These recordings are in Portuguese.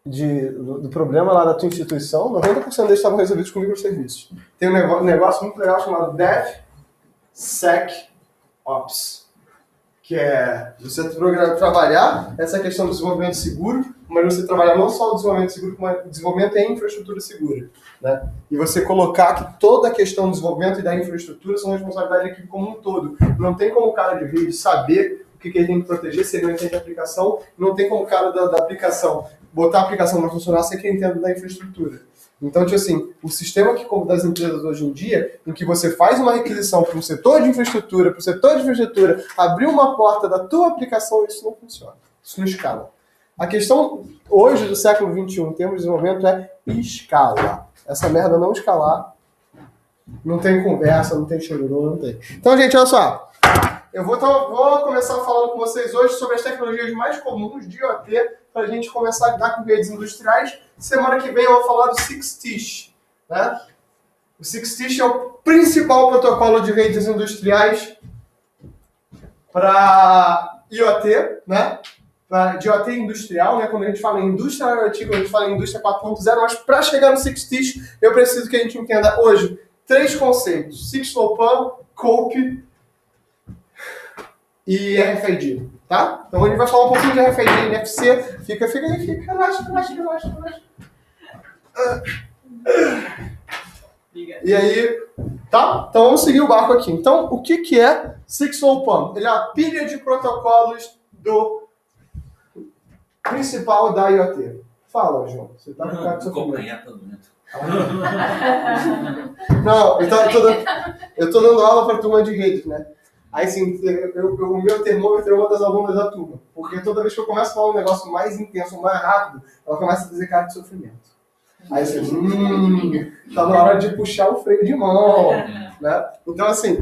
do problema lá da tua instituição, 90% deles estavam resolvidos com microserviços. Tem um negócio muito legal chamado DevSecOps, que é você trabalhar essa questão do desenvolvimento seguro, mas você trabalhar não só o desenvolvimento seguro, como o desenvolvimento em infraestrutura segura, né? E você colocar que toda a questão do desenvolvimento e da infraestrutura são responsabilidade da equipe como um todo. Não tem como o cara de rede saber o que ele tem que proteger se ele não entende a aplicação, não tem como o cara da aplicação botar a aplicação para funcionar sem que ele entenda da infraestrutura. Então, tipo assim, o sistema das empresas hoje em dia, em que você faz uma requisição para um setor de infraestrutura, abrir uma porta da tua aplicação, isso não funciona. Isso não escala. A questão hoje do século XXI, em termos de desenvolvimento, é escala. Essa merda não escalar, não tem conversa, não tem chororô, não tem. Então, gente, olha só. Eu vou começar falando com vocês hoje sobre as tecnologias mais comuns de IoT para a gente começar a lidar com redes industriais. Semana que vem eu vou falar do 6TiSCH, né? O 6TiSCH é o principal protocolo de redes industriais para IoT, né? De IoT industrial, né? Quando a gente fala em indústria IoT, quando a gente fala em indústria 4.0, mas para chegar no 6TiSCH, eu preciso que a gente entenda hoje 3 conceitos: 6LoWPAN, COAP e RFID, tá? Então a gente vai falar um pouquinho de RFID e NFC. Fica, relaxa. E aí, tá? Então vamos seguir o barco aqui. Então, o que é 6LoWPAN? Ele é a pilha de protocolos do principal da IoT. Fala, João. Você tá com cara de acompanhar todo mundo. Não, eu tô dando aula para turma de redes, né? Aí, assim, o meu termômetro é uma das alunas da turma. Porque toda vez que eu começo a falar um negócio mais intenso, mais rápido, ela começa a fazer cara de sofrimento. Aí, assim, tá na hora de puxar o freio de mão, né? Então, assim,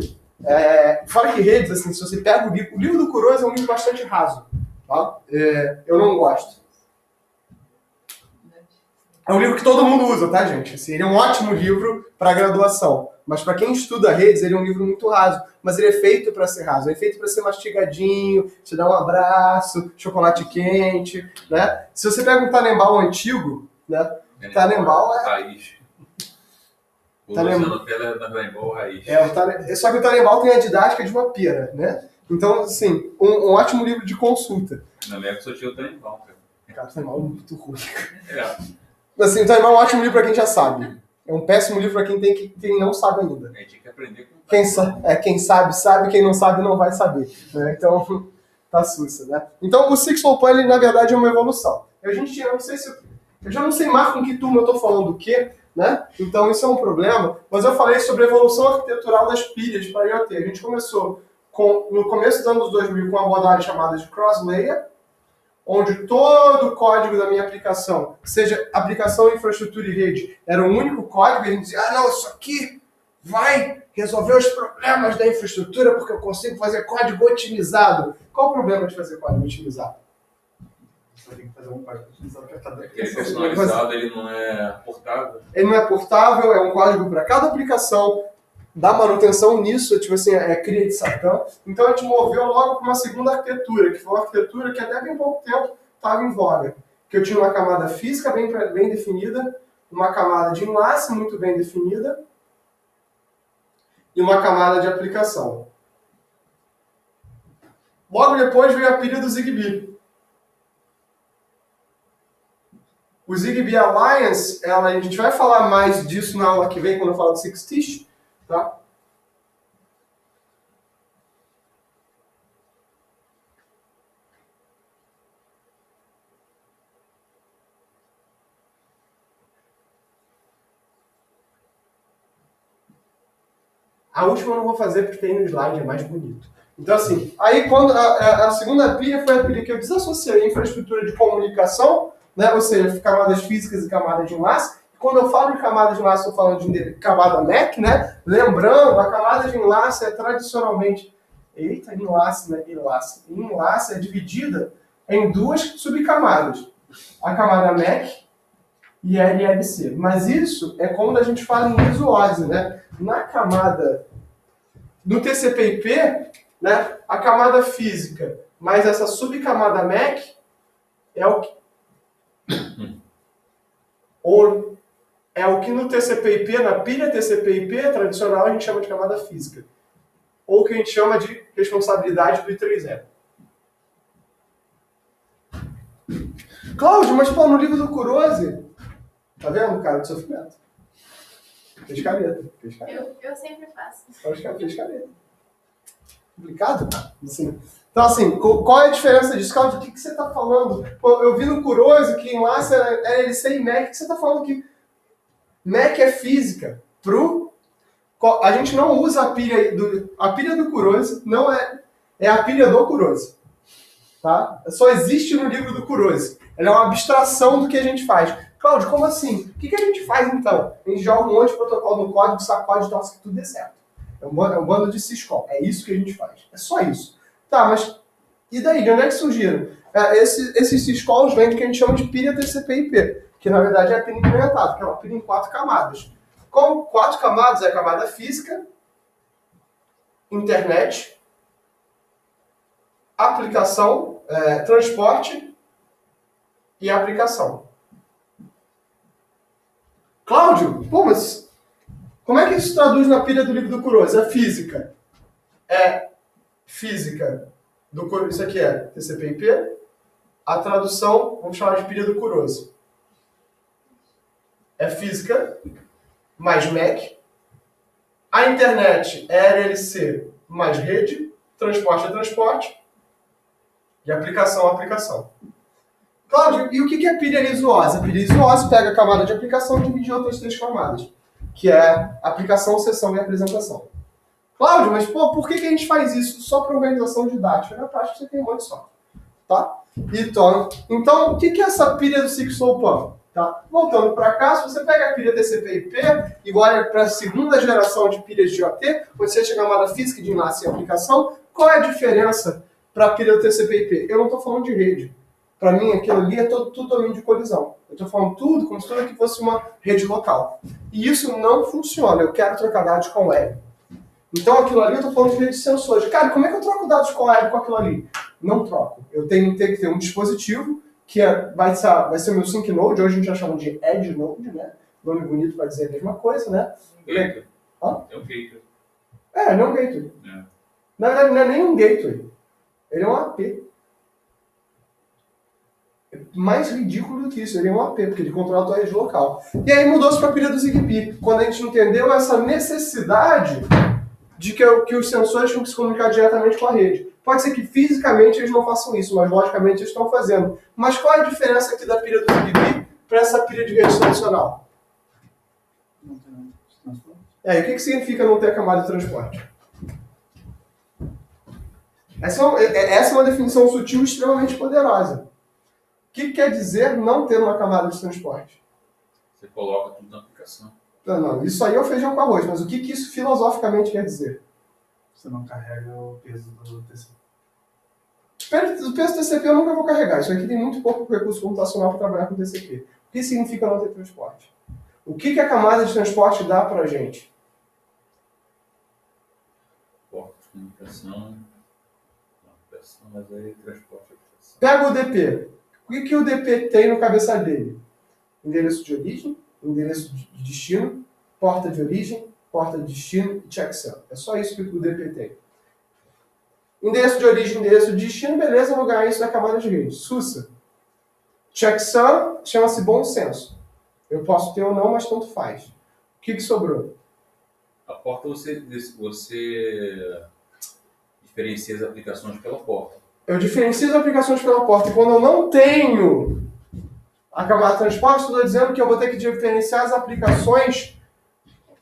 fora que redes, assim, se você pega o livro do Kuroz é um livro bastante raso, tá? Eu não gosto. É um livro que todo mundo usa, tá, gente? Assim, ele é um ótimo livro para graduação. Mas para quem estuda redes, ele é um livro muito raso. Mas ele é feito para ser raso. Ele é feito para ser mastigadinho, te dar um abraço, chocolate quente, né? Se você pega um Tannenbaum antigo, né? Tannenbaum é... Raiz. O Luciano Pella da Tannenbaum raiz. Só que o Tannenbaum tem a didática de uma pera, né? Então, assim, um ótimo livro de consulta. Na minha época só tinha o Tannenbaum, cara. Cara, o Tannenbaum é muito ruim. Assim, o Tannenbaum é um ótimo livro para quem já sabe. É um péssimo livro para quem não sabe ainda. A gente tem que aprender com quem sabe, quem não sabe não vai saber. Né? Então, tá sussa, né? Então, o 6LoWPAN, ele, na verdade, é uma evolução. Eu já não sei mais com que turma eu tô falando o quê, né? Então, isso é um problema. Mas eu falei sobre a evolução arquitetural das pilhas para IoT. A gente começou no começo dos anos 2000 com uma abordagem chamada de cross-layer, onde todo o código da minha aplicação, seja aplicação, infraestrutura e rede, era um único código, e a gente dizia, não, isso aqui vai resolver os problemas da infraestrutura porque eu consigo fazer código otimizado. Qual o problema de fazer código otimizado? Você tem que fazer um código otimizado para cada... Aquele personalizado, ele não é portável? Ele não é portável, é um código para cada aplicação, dá manutenção nisso, tipo assim, é cria de Satã. Então a gente moveu logo para uma segunda arquitetura, que foi uma arquitetura que até bem pouco tempo estava em voga. Que eu tinha uma camada física bem definida, uma camada de enlace muito bem definida e uma camada de aplicação. Logo depois veio a pilha do Zigbee. O Zigbee Alliance, a gente vai falar mais disso na aula que vem, quando eu falar do 6TiSCH, tá? A última eu não vou fazer porque tem no slide, é mais bonito. Então, assim, aí quando a segunda pilha foi a pilha que eu desassociei a infraestrutura de comunicação, né? Ou seja, camadas físicas e camadas de enlace. Quando eu falo de camada de enlace, estou falando de camada MAC, né? Lembrando, a camada de enlace é tradicionalmente... Eita, enlace, né? Enlace. Enlace é dividida em 2 subcamadas. A camada MAC e a LLC. Mas isso é quando a gente fala em isoose, né? Na camada... No TCP/IP, né? A camada física mais essa subcamada MAC é o que... Ou é o que no TCP/IP, na pilha TCP/IP tradicional, a gente chama de camada física. Ou o que a gente chama de responsabilidade do I3E. Cláudio, mas pô, no livro do Kurose, tá vendo, cara, de sofrimento? Fez careta. Eu sempre faço. Fez careta. Complicado, cara. Assim. Então, assim, qual é a diferença disso? Cláudio, o que você está falando? Pô, eu vi no Kurose que em Lasse era LC e MEC. O que você está falando que MEC é física? A gente não usa a pilha do Kurose, não é a pilha do Kurose. Tá? Só existe no livro do Kurose. Ela é uma abstração do que a gente faz. Cláudio, como assim? O que a gente faz então? A gente joga um monte de protocolo no código, sacode e torce que tudo dê certo. É um bando de syscall. É isso que a gente faz. É só isso. Tá, mas e daí? De onde é que surgiram? Esses syscalls vêm do que a gente chama de pilha TCP/IP, que na verdade é a pilha implementada, que é uma pilha em 4 camadas. Com 4 camadas é a camada física, internet, aplicação, transporte e aplicação. Cláudio, pô, mas como é que isso traduz na pilha do livro do Kurose? É física. Física do Kurose, isso aqui é TCP/IP. A tradução, vamos chamar de pilha do Kurose. É física mais MEC. A internet é RLC mais rede. Transporte é transporte. E aplicação é aplicação. Cláudio, e o que é pilha lisuose? A pilha lisuose pega a camada de aplicação e divide em outras 3 camadas, que é aplicação, sessão e apresentação. Cláudio, mas pô, por que a gente faz isso só para organização didática? Na prática você tem um monte de software. Tá? Então, o que é essa pilha do Six-Low-Pan? Tá? Voltando para cá, se você pega a pilha TCP/IP e olha para a segunda geração de pilhas de IoT, você chega a camada física de enlace e aplicação, qual é a diferença para a pilha do TCP/IP? Eu não estou falando de rede. Para mim, aquilo ali é tudo domínio de colisão. Eu estou falando tudo como se tudo aqui fosse uma rede local. E isso não funciona. Eu quero trocar dados com web. Então, aquilo ali, eu estou falando de rede de sensores. Cara, como é que eu troco dados com web com aquilo ali? Não troco. Eu tenho que ter um dispositivo que vai ser o meu Sync Node. Hoje a gente já chama de Edge Node, né? Nome bonito para dizer a mesma coisa, né? Gateway. Hã? É um gateway. Não é um gateway. É. Na verdade, não é nem um gateway. Ele é um AP. Mais ridículo do que isso, ele é um AP, porque ele controla a tua rede local. E aí mudou-se para a pilha do Zigbee, quando a gente entendeu essa necessidade de que os sensores tinham que se comunicar diretamente com a rede. Pode ser que fisicamente eles não façam isso, mas logicamente eles estão fazendo. Mas qual é a diferença aqui da pilha do Zigbee para essa pilha de rede tradicional? E o que significa não ter camada de transporte? Essa é uma definição sutil e extremamente poderosa. O que quer dizer não ter uma camada de transporte? Você coloca tudo na aplicação. Não, isso aí é o feijão com arroz, mas o que isso filosoficamente quer dizer? Você não carrega o peso do TCP. O peso do TCP eu nunca vou carregar. Isso aqui tem muito pouco recurso computacional para trabalhar com TCP. O que significa não ter transporte? O que a camada de transporte dá para a gente? Porta de comunicação, mas aí transporte e aplicação. Pega o DP. O que o DP tem no cabeçalho dele? Endereço de origem, endereço de destino, porta de origem, porta de destino e checksum. É só isso que o DP tem. Endereço de origem, endereço de destino, beleza, eu vou ganhar isso na camada de rede. SUSE. Checksum chama-se bom senso. Eu posso ter ou não, mas tanto faz. O que sobrou? A porta você diferencia as aplicações pela porta. Eu diferencio as aplicações pela porta. E quando eu não tenho a camada de transporte, estou dizendo que eu vou ter que diferenciar as aplicações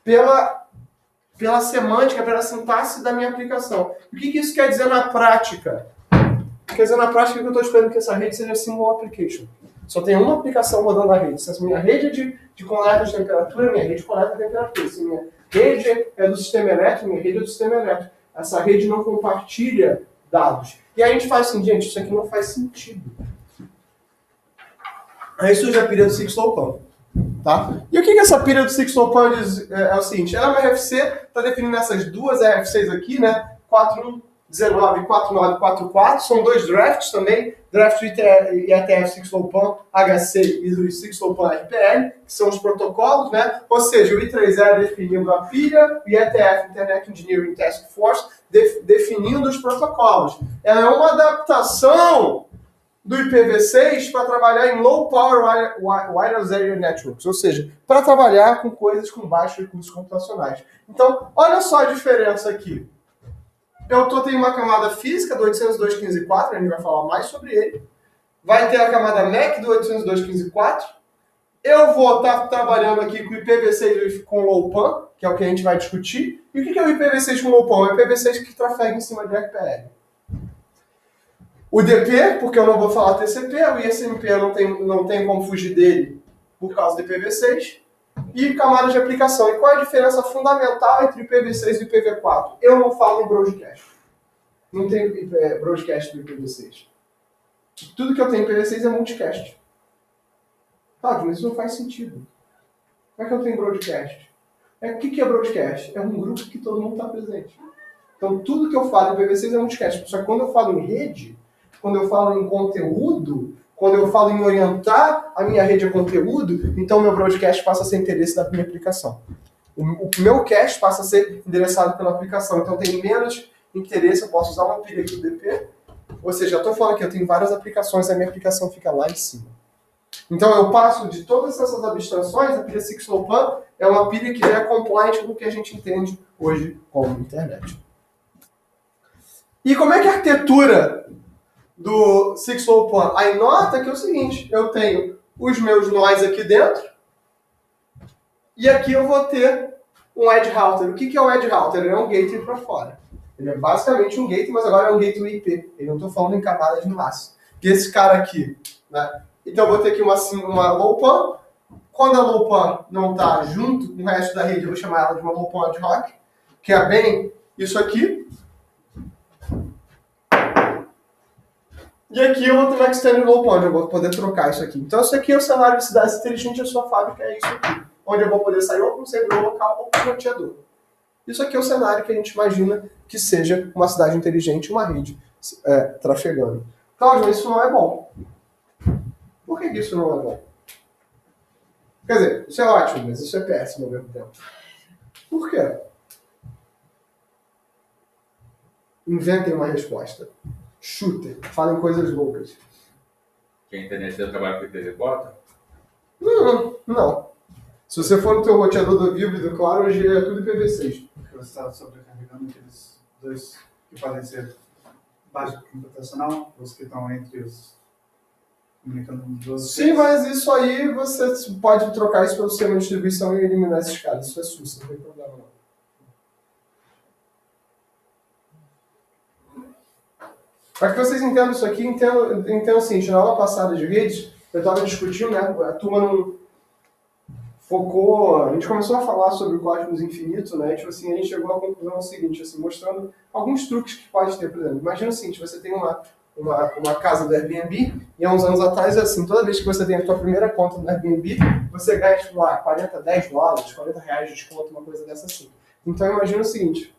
pela semântica, pela sintaxe da minha aplicação. O que isso quer dizer na prática? Quer dizer na prática que eu estou esperando que essa rede seja single application. Só tem uma aplicação rodando na rede. Se a minha rede é de coleta de temperatura, minha rede coleta temperatura. Se minha rede é do sistema elétrico, minha rede é do sistema elétrico. Essa rede não compartilha dados. E aí a gente faz assim, gente, isso aqui não faz sentido. Aí surge a pilha do Six-Low-Pan. Tá? E o que essa pilha do Six-Low-Pan diz? É o seguinte, ela é uma RFC, está definindo essas duas RFCs aqui, né? 41, 194944, são 2 drafts também, draft ETF 6LowPan HC e o 6LowPan RPL, que são os protocolos, né? Ou seja, o I3E definindo a pilha, o ETF Internet Engineering Task Force definindo os protocolos. Ela é uma adaptação do IPv6 para trabalhar em Low Power Wireless Area Networks, ou seja, para trabalhar com coisas com baixos recursos computacionais. Então, olha só a diferença aqui. Tenho uma camada física do 802.15.4, a gente vai falar mais sobre ele. Vai ter a camada MAC do 802.15.4. Eu vou estar trabalhando aqui com o IPv6 com LowPan, que é o que a gente vai discutir. E o que é o IPv6 com LowPan? É o IPv6 que trafega em cima de RPL. O DP, porque eu não vou falar TCP, o ISMP não tem como fugir dele por causa do IPv6. E camadas de aplicação. E qual é a diferença fundamental entre o IPv6 e o IPv4? Eu não falo em broadcast. Não tem broadcast do IPv6. Tudo que eu tenho em IPv6 é multicast. Claro, mas isso não faz sentido. Como é que eu tenho broadcast? O que é broadcast? É um grupo que todo mundo está presente. Então, tudo que eu falo em IPv6 é multicast. Só que quando eu falo em rede, quando eu falo em conteúdo, quando eu falo em orientar a minha rede a conteúdo, então meu broadcast passa a ser interesse da minha aplicação. O meu cache passa a ser endereçado pela aplicação. Então, tem menos interesse, eu posso usar uma pilha aqui do DP. Ou seja, eu estou falando aqui, eu tenho várias aplicações, a minha aplicação fica lá em cima. Então, eu passo de todas essas abstrações, a pilha 6LowPan é uma pilha que é compliant com o que a gente entende hoje como internet. E como é que a arquitetura do 6LowPan? Aí nota que é o seguinte, eu tenho os meus nós aqui dentro, e aqui eu vou ter um edge router. O que é um edge router? Ele é um gateway para fora. Ele é basicamente um gateway, mas agora é um gateway IP. Eu não estou falando em camada de enlace. E esse cara aqui, né? Então eu vou ter aqui uma LowPan. Quando a LowPan não está junto com o resto da rede, eu vou chamar ela de uma LowPan ad hoc, que é bem isso aqui. E aqui eu vou ter uma Extended LowPan, eu vou poder trocar isso aqui. Então isso aqui é o cenário de cidade inteligente, a sua fábrica é isso aqui. Onde eu vou poder sair ou para um servidor local ou para um roteador. Isso aqui é o cenário que a gente imagina que seja uma cidade inteligente, uma rede trafegando. Cláudio, isso não é bom. Por que isso não é bom? Quer dizer, isso é ótimo, mas isso é péssimo ao mesmo tempo. Por quê? Inventem uma resposta. Chutem. Falem coisas loucas. Que a internet deu trabalho com o IPv4? Não. Se você for no teu roteador do Vivo e do Claro, hoje é tudo IPv6. Porque você está sobrecarregando aqueles dois que podem ser básico computacional, os que estão entre os comunicando com duas. Sim, mas isso aí você pode trocar isso pelo sistema de distribuição e eliminar esses caras. Isso é SUS, não tem problema não. Para que vocês entendam isso aqui, entendam assim, na aula passada de redes, eu estava discutindo, né, a turma não focou, a gente começou a falar sobre o cósmos infinito, né, tipo assim, a gente chegou à conclusão seguinte, assim, mostrando alguns truques que pode ter, por exemplo, imagina o seguinte, você tem uma casa do Airbnb, e há uns anos atrás, assim, toda vez que você tem a sua primeira conta no Airbnb, você ganha, tipo lá, 10 dólares, 40 reais de desconto, uma coisa dessa assim. Então imagina o seguinte,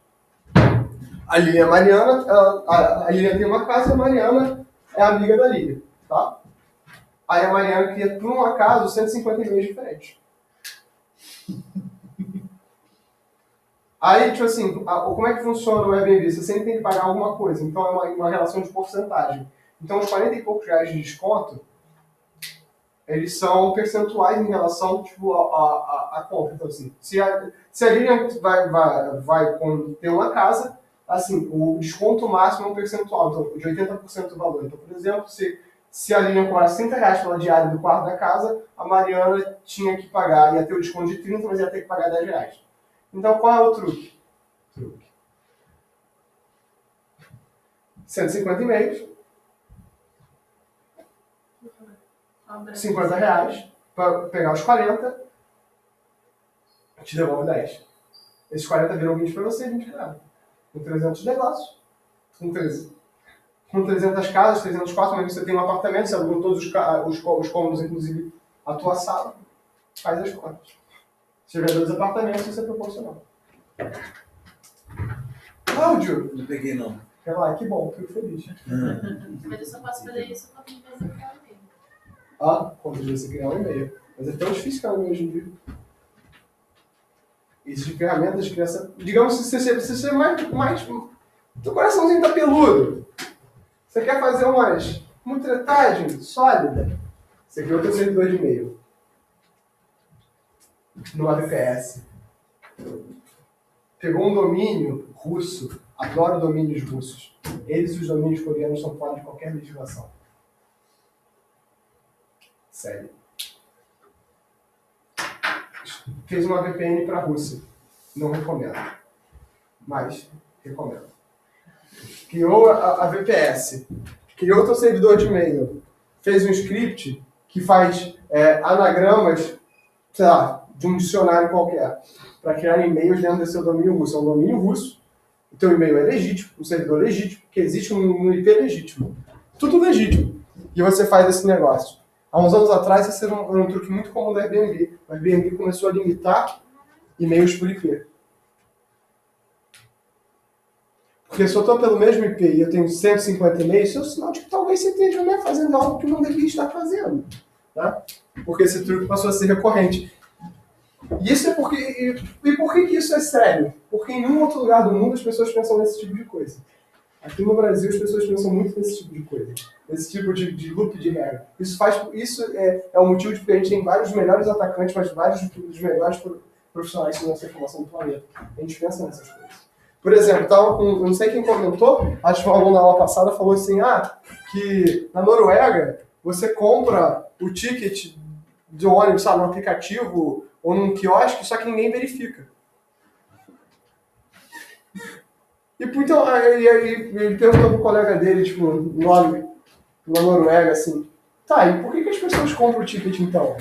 a Lilian Mariana, a Lilian tem uma casa e a Mariana é amiga da Lilian, tá? Aí a Mariana cria, por um acaso, 150 e-mails diferentes. Aí, tipo assim, como é que funciona o Airbnb? Você sempre tem que pagar alguma coisa, então é uma relação de porcentagem. Então, os 40 e poucos reais de desconto, eles são percentuais em relação, tipo, à compra. Então, assim, se a Lilian vai ter uma casa, assim, o desconto máximo é um percentual, então, de 80% do valor. Então, por exemplo, se a Lilian cobrasse 30 reais pela diária do quarto da casa, a Mariana tinha que pagar, ia ter o desconto de 30, mas ia ter que pagar 10 reais. Então, qual é o truque? 150 e-mails, 50 reais, para pegar os 40, te devolve 10. Esses 40 viram 20 para você e 20 para ela. Com 300 negócios, com 300 casas, 300 quartos, mas você tem um apartamento, você alugou todos os cômodos, inclusive a tua sala, faz as contas. Se tiver 2 apartamentos, isso é proporcional. Cláudio! Não peguei, não. Fica lá, que bom, fico feliz. Mas eu só posso fazer isso quando de vez em quando. Ah, quando você criar um e-mail. Mas é tão difícil criar um e-mail hoje em dia. Existem ferramentas de criação. Digamos que você é mais. Teu coraçãozinho tá peludo. Você quer fazer uma tretagem sólida. Você criou teu servidor de e-mail. No VPS. Pegou um domínio russo. Adoro domínios russos. Eles e os domínios coreanos são fora de qualquer legislação. Sério. Fez uma VPN para a Rússia. Não recomendo. Mas recomendo. Criou a VPS. Criou teu servidor de e-mail. Fez um script que faz anagramas, sei lá, de um dicionário qualquer, para criar e-mails dentro desse seu domínio russo. É um domínio russo. O teu e-mail é legítimo, o servidor é legítimo, porque existe um IP legítimo. Tudo legítimo. E você faz esse negócio. Há uns anos atrás, esse era um truque muito comum da Airbnb. A Airbnb começou a limitar e-mails por IP. Porque se eu estou pelo mesmo IP e eu tenho 150 e-mails, isso é um sinal de que talvez você esteja fazendo algo que não devia estar fazendo. Tá? Porque esse truque passou a ser recorrente. Isso é porque... E por que isso é sério? Porque em nenhum outro lugar do mundo as pessoas pensam nesse tipo de coisa. Aqui no Brasil as pessoas pensam muito nesse tipo de coisa. Nesse tipo de loop de regra. Isso é o motivo de que a gente tem vários melhores atacantes, mas vários dos melhores profissionais de segurança da informação do planeta. A gente pensa nessas coisas. Por exemplo, eu não sei quem comentou, acho que um aluno na aula passada falou assim, que na Noruega você compra o ticket do ônibus, sabe, no aplicativo ou num quiosque, só que ninguém verifica. E então, aí ele perguntou pro colega dele, tipo, na Noruega, assim, tá, e por que as pessoas compram o ticket então?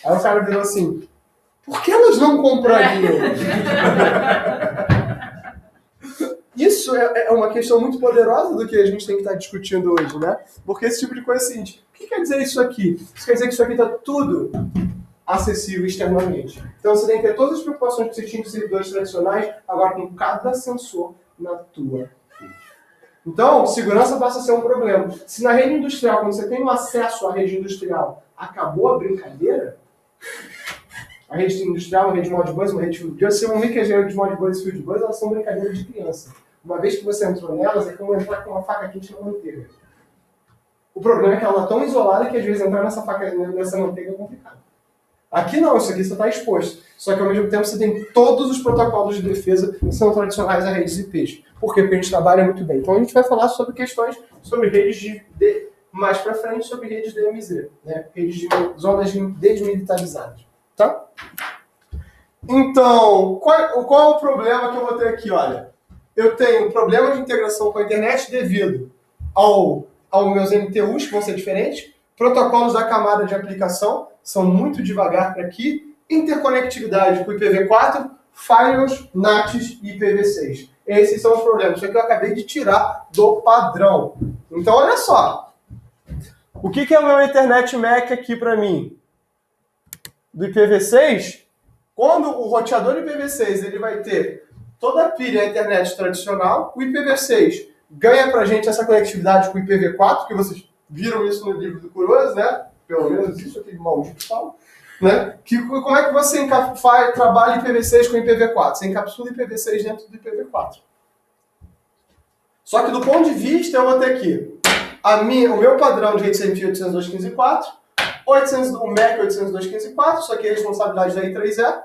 Aí o cara virou assim, por que elas não comprariam? Isso é uma questão muito poderosa do que a gente tem que estar discutindo hoje, né? Porque esse tipo de coisa é o seguinte, o que quer dizer isso aqui? Isso quer dizer que isso aqui está tudo acessível externamente. Então você tem que ter todas as preocupações que você tinha de servidores tradicionais, agora com cada sensor na tua rede. Então, segurança passa a ser um problema. Se na rede industrial, quando você tem um acesso à rede industrial, acabou a brincadeira, a rede industrial, a rede Modbus, uma rede Field Bus, você não vê que as redes Modbus e Field Bus, elas são brincadeiras de criança. Uma vez que você entrou nelas, é como entrar com uma faca quente na manteiga. O problema é que ela está tão isolada que às vezes entrar nessa manteiga é complicado. Aqui não, isso aqui você está exposto. Só que ao mesmo tempo você tem todos os protocolos de defesa que são tradicionais a redes IPs. Por quê? Porque a gente trabalha muito bem. Então a gente vai falar sobre questões, sobre redes mais para frente, sobre redes DMZ, né? Redes de zonas desmilitarizadas. Tá? Então, qual é o problema que eu vou ter aqui? Olha, eu tenho um problema de integração com a internet devido aos meus MTUs, que vão ser diferentes, protocolos da camada de aplicação são muito devagar para aqui, interconectividade com IPv4, firewalls, NATs e IPv6. Esses são os problemas, isso aqui eu acabei de tirar do padrão. Então, olha só. O que é o meu Internet MAC aqui para mim? Do IPv6, quando o roteador IPv6 ele vai ter toda a pilha internet tradicional, o IPv6 ganha pra gente essa conectividade com o IPv4, que vocês viram isso no livro do Curioso, né? Pelo menos isso aquele maldito tal, né? Como é que você trabalha IPv6 com IPv4? Você encapsula IPv6 dentro do IPv4. Só que do ponto de vista, eu vou ter aqui o meu padrão de rede sem fio 802.15.4, o MAC 802.15.4, só que a responsabilidade da I3E,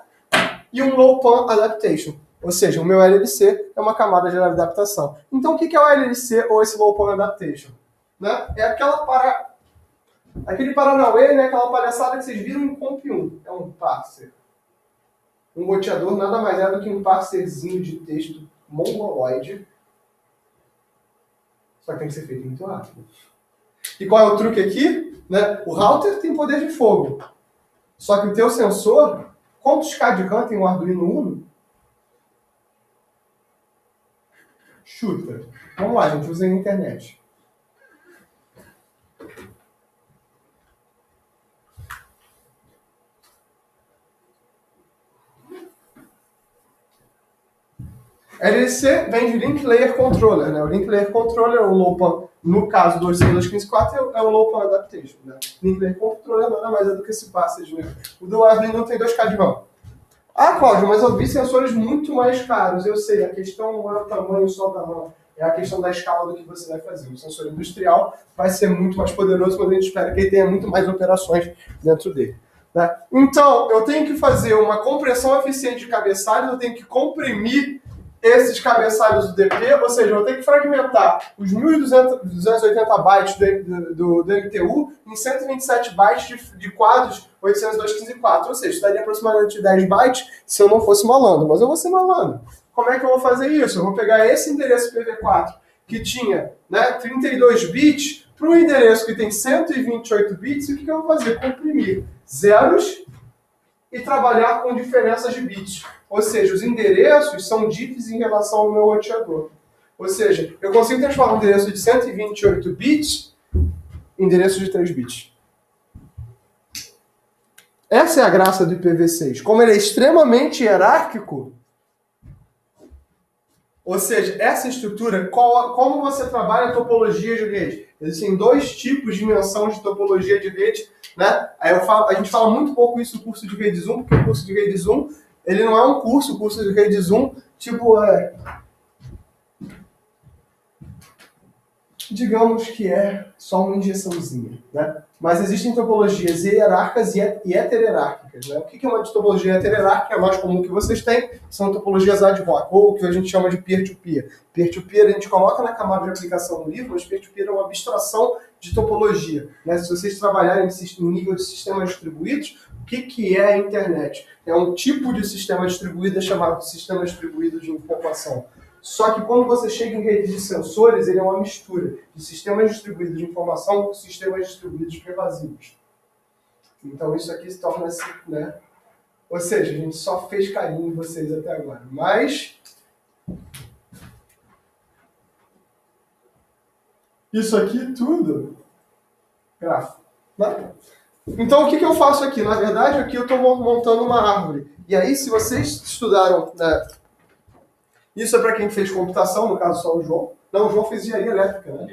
e um Low Pan Adaptation. Ou seja, o meu LLC é uma camada de adaptação. Então, o que é o LLC ou esse Low Pan Adaptation? Né? É aquele paranauê, né? Aquela palhaçada que vocês viram em Comp1. É um parser. Um roteador nada mais é do que um parserzinho de texto mongoloide. Só que tem que ser feito muito rápido. E qual é o truque aqui? Né? O router tem poder de fogo. Só que o teu sensor, quantos K de RAM tem um Arduino Uno? Chuta. Vamos lá, a gente usa na internet. LLC vem de Link Layer Controller, né? O Link Layer Controller, o LowPan, no caso do 802.15.4, é o LowPan Adaptation, né? Link Layer Controller nada mais é do que esse passage, né? O do Arduino tem 2K de RAM. Ah, Cláudio, mas eu vi sensores muito mais caros. Eu sei, a questão não é o tamanho só da RAM, é a questão da escala do que você vai fazer. O sensor industrial vai ser muito mais poderoso, mas a gente espera que ele tenha muito mais operações dentro dele. Né? Então, eu tenho que fazer uma compressão eficiente de cabeçalhos, eu tenho que comprimir esses cabeçalhos do DP, ou seja, eu tenho que fragmentar os 1.280 bytes do MTU em 127 bytes de quadros 802.15.4, ou seja, daria aproximadamente 10 bytes se eu não fosse malandro, mas eu vou ser malandro. Como é que eu vou fazer isso? Eu vou pegar esse endereço PV4, que tinha 32 bits, para um endereço que tem 128 bits, e o que eu vou fazer? Comprimir zeros e trabalhar com diferenças de bits. Ou seja, os endereços são diffs em relação ao meu roteador. Ou seja, eu consigo transformar um endereço de 128 bits em endereço de 3 bits. Essa é a graça do IPv6. Como ele é extremamente hierárquico, ou seja, essa estrutura, como você trabalha a topologia de rede? Existem 2 tipos de dimensão de topologia de rede, né? A gente fala muito pouco isso no curso de rede Zoom, porque o curso de rede Zoom, ele não é um curso, o curso de rede Zoom, tipo, digamos que é só uma injeçãozinha, né? Mas existem topologias hierárquicas e hetererárquicas, né? O que é uma topologia hetererárquica? É a mais comum que vocês têm, são topologias ad hoc, ou o que a gente chama de peer-to-peer. Peer-to-peer a gente coloca na camada de aplicação no livro, mas peer-to-peer é uma abstração de topologia, né? Se vocês trabalharem no nível de sistemas distribuídos, o que é a internet? É um tipo de sistema distribuído chamado sistema distribuído de informação. Só que quando você chega em redes de sensores, ele é uma mistura de sistemas distribuídos de informação com sistemas distribuídos pervasivos. Então isso aqui se torna-se, né? Ou seja, a gente só fez carinho em vocês até agora. Mas isso aqui tudo gráfico, né? Então o que eu faço aqui? Na verdade, aqui eu estou montando uma árvore. E aí, se vocês estudaram, né? Isso é para quem fez computação, no caso só o João. Não, o João fez engenharia elétrica, né?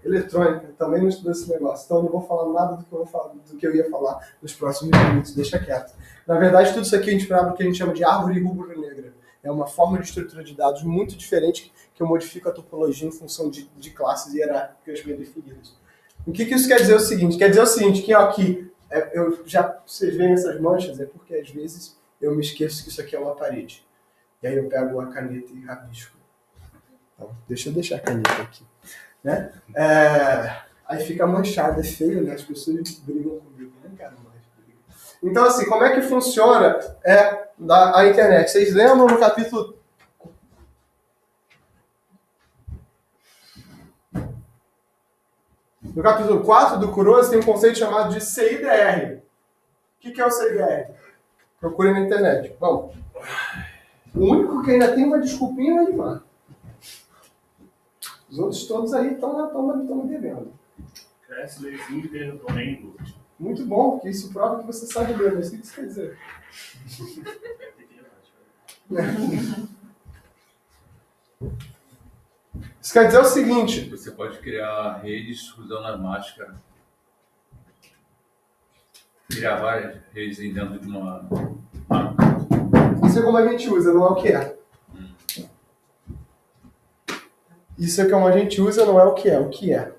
Eletrônica. Também não estudou esse negócio. Então eu não vou falar nada do que eu ia falar nos próximos minutos. Deixa quieto. Na verdade, tudo isso aqui é inspirado no que a gente chama de árvore rubro-negra. É uma forma de estrutura de dados muito diferente que eu modifico a topologia em função de classes hierárquicas bem definidas. O que isso quer dizer? É o seguinte. Quer dizer o seguinte, que aqui, vocês veem essas manchas, é porque às vezes eu me esqueço que isso aqui é uma parede. E aí eu pego a caneta e rabisco. Então, deixa eu deixar a caneta aqui. Né? Aí fica manchado, é feio, né? As pessoas brigam comigo. Não quero mais brigar. Então, assim, como é que funciona a internet? Vocês lembram no capítulo... No capítulo 4 do Kuroz tem um conceito chamado de CIDR. O que é o CIDR? Procure na internet. Vamos. O único que ainda tem uma desculpinha é o Edmar. Os outros todos aí estão devendo. Cresce, leizinho e tem no domain. Muito bom, porque isso prova que você sabe ler, mas o que isso quer dizer? Isso quer dizer o seguinte... Você pode criar redes usando a máscara. Criar várias redes dentro de uma... Isso é como a gente usa, não é o que é. Isso é como a gente usa, não é o que é. O que é?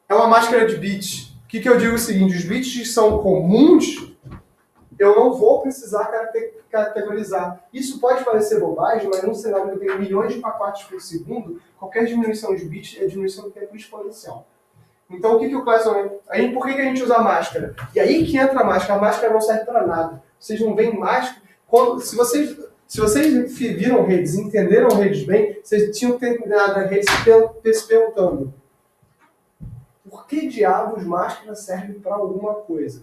É uma máscara de bits. O que eu digo é o seguinte, os bits que são comuns, eu não vou precisar categorizar. Isso pode parecer bobagem, mas num cenário que eu tenho milhões de pacotes por segundo, qualquer diminuição de bits é diminuição do tempo exponencial. Então, o que o Clayson... Aí, por que a gente usa a máscara? E aí que entra a máscara não serve para nada. Vocês não veem máscara... Se vocês viram redes, entenderam redes bem, vocês tinham terminado a rede se perguntando por que diabos máscara serve para alguma coisa?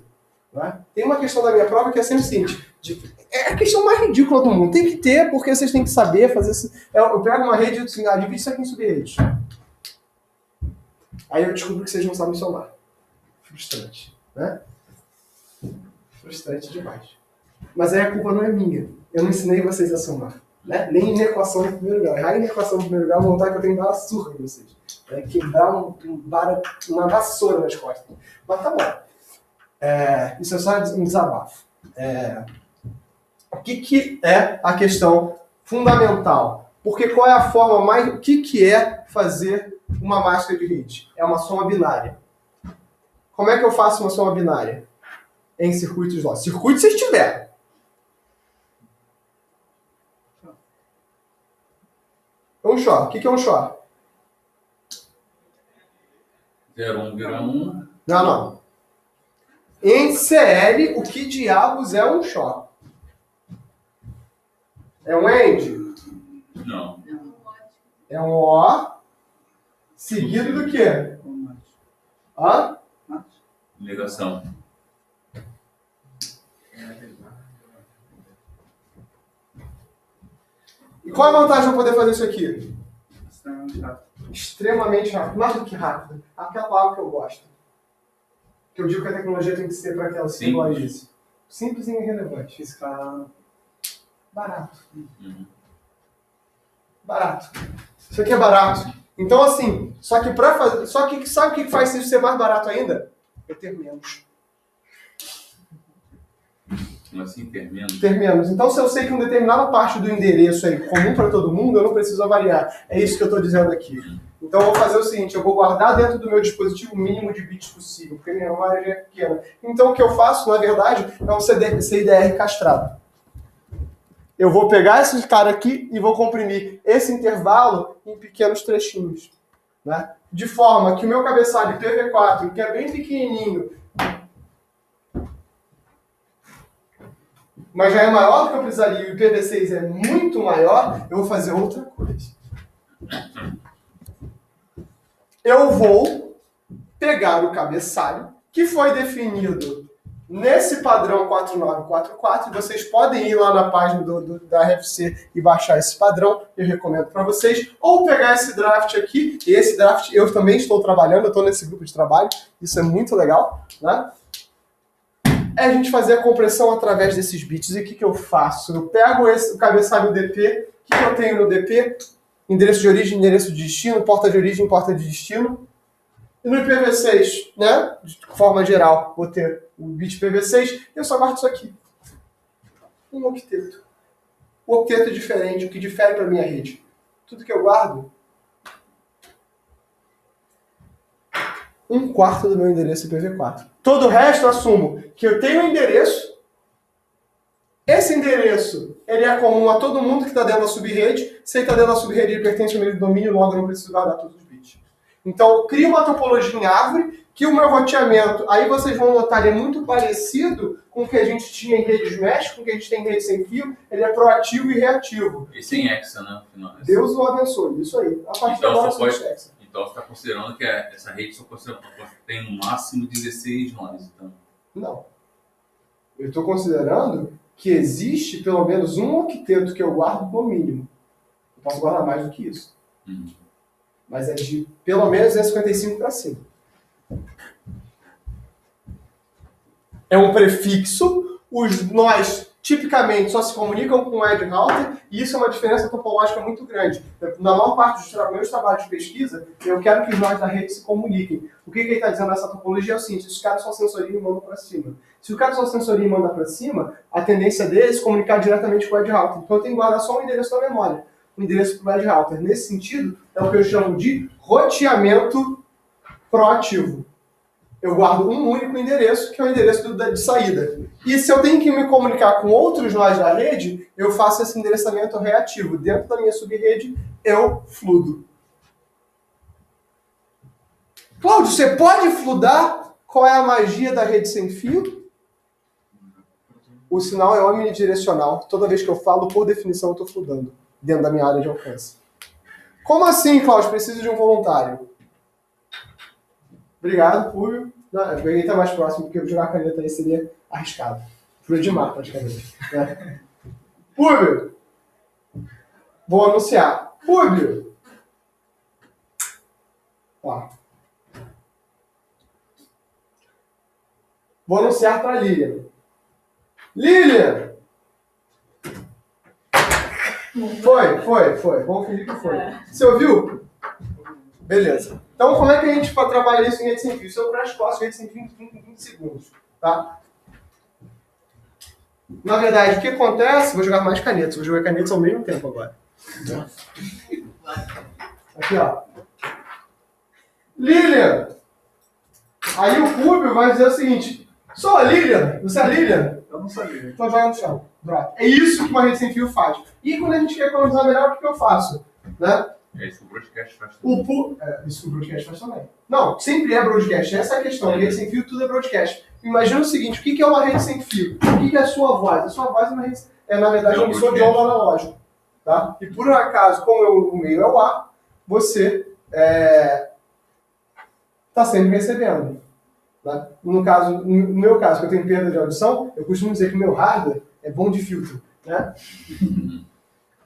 Né? Tem uma questão da minha prova que é sempre o seguinte, é a questão mais ridícula do mundo. Tem que ter, porque vocês têm que saber fazer... Eu pego uma rede e digo assim, divide isso aqui em subredes. Aí eu descubro que vocês não sabem somar. Frustrante, né? Frustrante demais. Mas aí a culpa não é minha. Eu não ensinei vocês a somar. Né? Nem em equação no primeiro grau. Errar em equação no primeiro grau, vontade que eu tenho que dar uma surra em vocês. Quebrar uma vassoura nas costas. Mas tá bom. Isso é só um desabafo. O que é a questão fundamental? Porque qual é a forma mais... O que é fazer uma máscara de rede? É uma soma binária. Como é que eu faço uma soma binária? Em circuitos lógicos. Circuito vocês tiveram. Um XOR. O que é um XOR? 0, 1 vira 1. Não. Em CL, o que diabos é um XOR? É um AND? Não. É um OR seguido do quê? Hã? Negação. E qual é a vantagem de eu poder fazer isso aqui? Extremamente rápido. Extremamente rápido. Mais do que rápido. Aquela palavra que eu gosto. Que eu digo que a tecnologia tem que ser para aquela simples. Simples e irrelevante. Fiscal. Barato. Uhum. Barato. Isso aqui é barato. Então, assim, só que para fazer. Só que sabe o que faz isso ser mais barato ainda? Eu ter menos. Assim, ter menos. Ter menos. Então, se eu sei que uma determinada parte do endereço é comum para todo mundo, eu não preciso avaliar. É isso que eu estou dizendo aqui. Então, eu vou fazer o seguinte, eu vou guardar dentro do meu dispositivo o mínimo de bits possível, porque a minha memória já é pequena. Então, o que eu faço, na verdade, é um CDR castrado. Eu vou pegar esse cara aqui e vou comprimir esse intervalo em pequenos trechinhos. Né? De forma que o meu cabeçalho PV4, que é bem pequenininho, mas já é maior do que eu precisaria e o IPv6 é muito maior, eu vou fazer outra coisa. Eu vou pegar o cabeçalho, que foi definido nesse padrão 4944, vocês podem ir lá na página da RFC e baixar esse padrão, eu recomendo para vocês, ou pegar esse draft aqui, e esse draft eu também estou trabalhando, eu estou nesse grupo de trabalho, isso é muito legal, né? É a gente fazer a compressão através desses bits. E o que eu faço? Eu pego o cabeçalho DP. O que eu tenho no DP? Endereço de origem, endereço de destino, porta de origem, porta de destino. E no IPv6, né? De forma geral, vou ter o bit IPv6. Eu só guardo isso aqui. Um octeto. O octeto é diferente. O que difere para a minha rede? Tudo que eu guardo, 1/4 do meu endereço IPv4. Todo o resto eu assumo que eu tenho um endereço, esse endereço ele é comum a todo mundo que está dentro da subrede, se ele está dentro da subrede ele pertence ao mesmo domínio, logo eu não preciso guardar todos os bits. Então eu crio uma topologia em árvore, que o meu roteamento, aí vocês vão notar, ele é muito parecido com o que a gente tinha em redes mesh, com o que a gente tem em rede sem fio, ele é proativo e reativo. E sem hexa, né? Afinal, Deus o abençoe, isso aí. A partir de agora pode... hexa. Então você está considerando que essa rede só tem no máximo 16 nós, então. Não. Eu estou considerando que existe pelo menos um octeto que eu guardo no mínimo. Eu posso guardar mais do que isso. Mas é de pelo menos 255 para cima. É um prefixo. Os nós tipicamente só se comunicam com o Edge Router, e isso é uma diferença topológica muito grande. Na maior parte dos meus trabalhos de pesquisa, eu quero que os nós da rede se comuniquem. O que ele está dizendo nessa topologia é o seguinte: os caras são sensorinho e mandam para cima. Se o cara só sensorinho e manda para cima, a tendência dele é se comunicar diretamente com o Edge Router. Então eu tenho que guardar só um endereço da memória, um endereço para o Edge Router. Nesse sentido, é o que eu chamo de roteamento proativo. Eu guardo um único endereço, que é o endereço de saída. E se eu tenho que me comunicar com outros nós da rede, eu faço esse endereçamento reativo. Dentro da minha subrede, eu fludo. Cláudio, você pode fludar? Qual é a magia da rede sem fio? O sinal é omnidirecional. Toda vez que eu falo, por definição, eu estou fludando dentro da minha área de alcance. Como assim, Cláudio? Preciso de um voluntário. Obrigado, Públio. Alguém está mais próximo, porque jogar a caneta aí seria arriscado. Fúrio de mar, praticamente. Né? Públio! Vou anunciar. Públio! Ó. Vou anunciar para a Lilian. Lilian! Foi. Vamos fingir que foi. Você ouviu? Beleza. Então, como é que a gente trabalha isso em rede sem fio? Isso é o crash course de rede sem fio em 20 segundos. Tá? Na verdade, o que acontece... Vou jogar mais canetas. Vou jogar canetas ao mesmo tempo agora. Aqui, ó. Lilian! Aí o Cúbio vai dizer o seguinte: sou a Lilian? Você é a Lilian? Eu não sabia. Então joga no chão. É isso que uma rede sem fio faz. E quando a gente quer economizar melhor, o que eu faço? Né? É isso que o broadcast faz também. Isso que o broadcast faz também. Não, sempre é broadcast. Essa é a questão. Rede sem fio, tudo é broadcast. Imagina o seguinte: o que é uma rede sem fio? O que é a sua voz? A sua voz é uma rede... na verdade, uma emissora de onda analógica. Tá? E por um acaso, como o meio é o ar, você está sempre recebendo. Tá? No meu caso, que eu tenho perda de audição, eu costumo dizer que o meu hardware é bom de filtro. Né?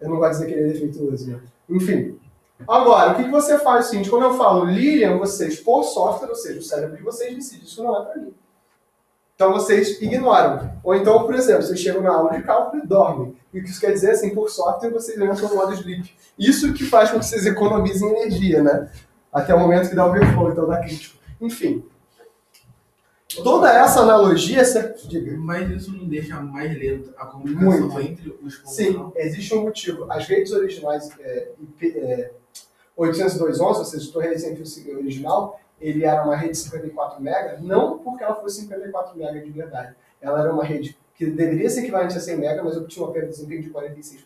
Eu não gosto de dizer que ele é defeituoso. Né? Enfim. Agora, o que você faz é o seguinte: quando eu falo Lilian, vocês, por software, ou seja, o cérebro de vocês decide, isso não é para mim. Então vocês ignoram. Ou então, por exemplo, vocês chegam na aula de cálculo e dormem. E o que isso quer dizer, assim, por software, vocês entram no modo sleep. Isso que faz com que vocês economizem energia, né? Até o momento que dá o overflow, então dá crítico. Enfim. Toda essa analogia... Diga. Mas isso não deixa mais lento a comunicação entre os pontos? Sim, existe um motivo. As redes originais 802.11, ou seja, a rede sem fio original, ele era uma rede de 54 MB, não porque ela fosse 54 MB de verdade. Ela era uma rede que deveria ser equivalente a 100 MB, mas obtinha uma perda de desempenho de 46%.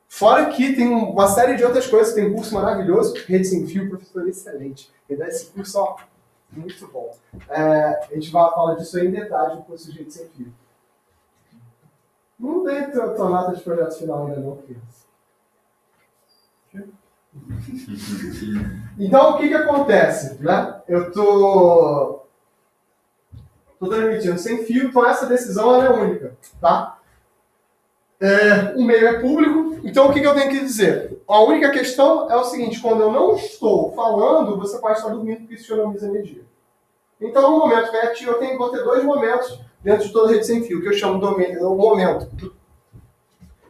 Fora que tem uma série de outras coisas, tem um curso maravilhoso, Rede Sem Fio, professor excelente. Ele dá esse curso, ó, muito bom. A gente vai falar disso aí em detalhe no curso de Rede Sem Fio. Não dei tua nota de projeto final ainda não, criança. Então, o que acontece? Né? Eu tô transmitindo sem fio, então essa decisão ela é única. Tá? O meio é público, então o que eu tenho que dizer? A única questão é o seguinte: quando eu não estou falando, você pode estar dormindo, porque isso economiza energia. Então, no momento reativo, eu vou ter dois momentos dentro de toda a rede sem fio, que eu chamo de momento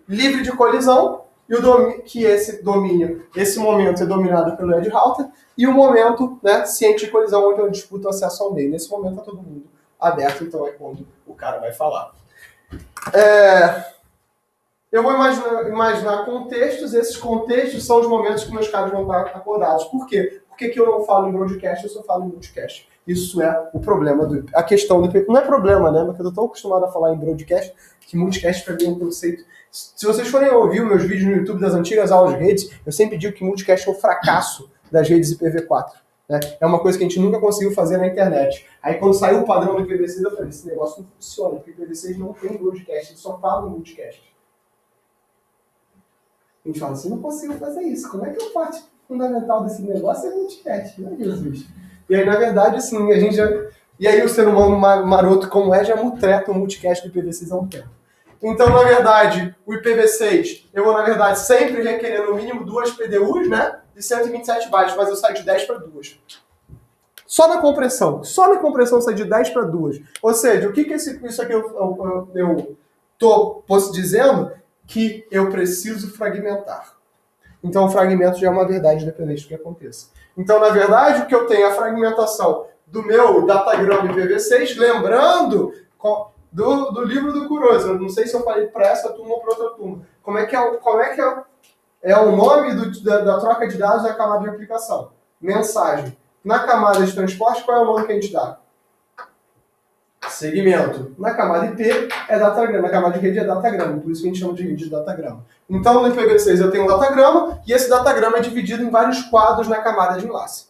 livre de colisão, e esse momento é dominado pelo Ed Halter, e o momento, né, ciente de colisão, onde eu disputo acesso ao meio. Nesse momento está todo mundo aberto, então é quando o cara vai falar. Eu vou imaginar contextos, esses contextos são os momentos que meus caras vão estar acordados. Por quê? Por que eu não falo em broadcast, eu só falo em multicast? Isso é o problema a questão do IP. Não é problema, né? Porque eu estou tão acostumado a falar em broadcast, que multicast para mim é um conceito. Se vocês forem ouvir meus vídeos no YouTube das antigas aulas de redes, eu sempre digo que multicast é o fracasso das redes IPv4. Né? É uma coisa que a gente nunca conseguiu fazer na internet. Aí quando saiu o padrão do IPv6, eu falei, esse negócio não funciona, porque o IPv6 não tem broadcast, ele só fala no multicast. A gente fala assim, não consigo fazer isso. Como é que a parte fundamental desse negócio é multicast, né, Jesus? E aí, na verdade, assim, a gente já... E aí o ser humano maroto como já mutreta o multicast do IPv6 há um tempo. Então, na verdade, o IPv6, eu vou, na verdade, sempre requerer no mínimo 2 PDUs, né? De 127 bytes, mas eu saio de 10 para 2. Só na compressão eu saio de 10 para 2. Ou seja, o que isso aqui eu tô dizendo? Que eu preciso fragmentar. Então, o fragmento já é uma verdade independente do que aconteça. Então, na verdade, o que eu tenho é a fragmentação do meu datagrama IPv6, lembrando do livro do Kurosa. Eu não sei se eu falei para essa turma ou para outra turma. Como é que é o nome da troca de dados da camada de aplicação? Mensagem. Na camada de transporte, qual é o nome que a gente dá? Segmento. Na camada IP é datagrama, na camada de rede é datagrama, por isso que a gente chama de rede de datagrama. Então no IPv6 eu tenho um datagrama, e esse datagrama é dividido em vários quadros na camada de enlace.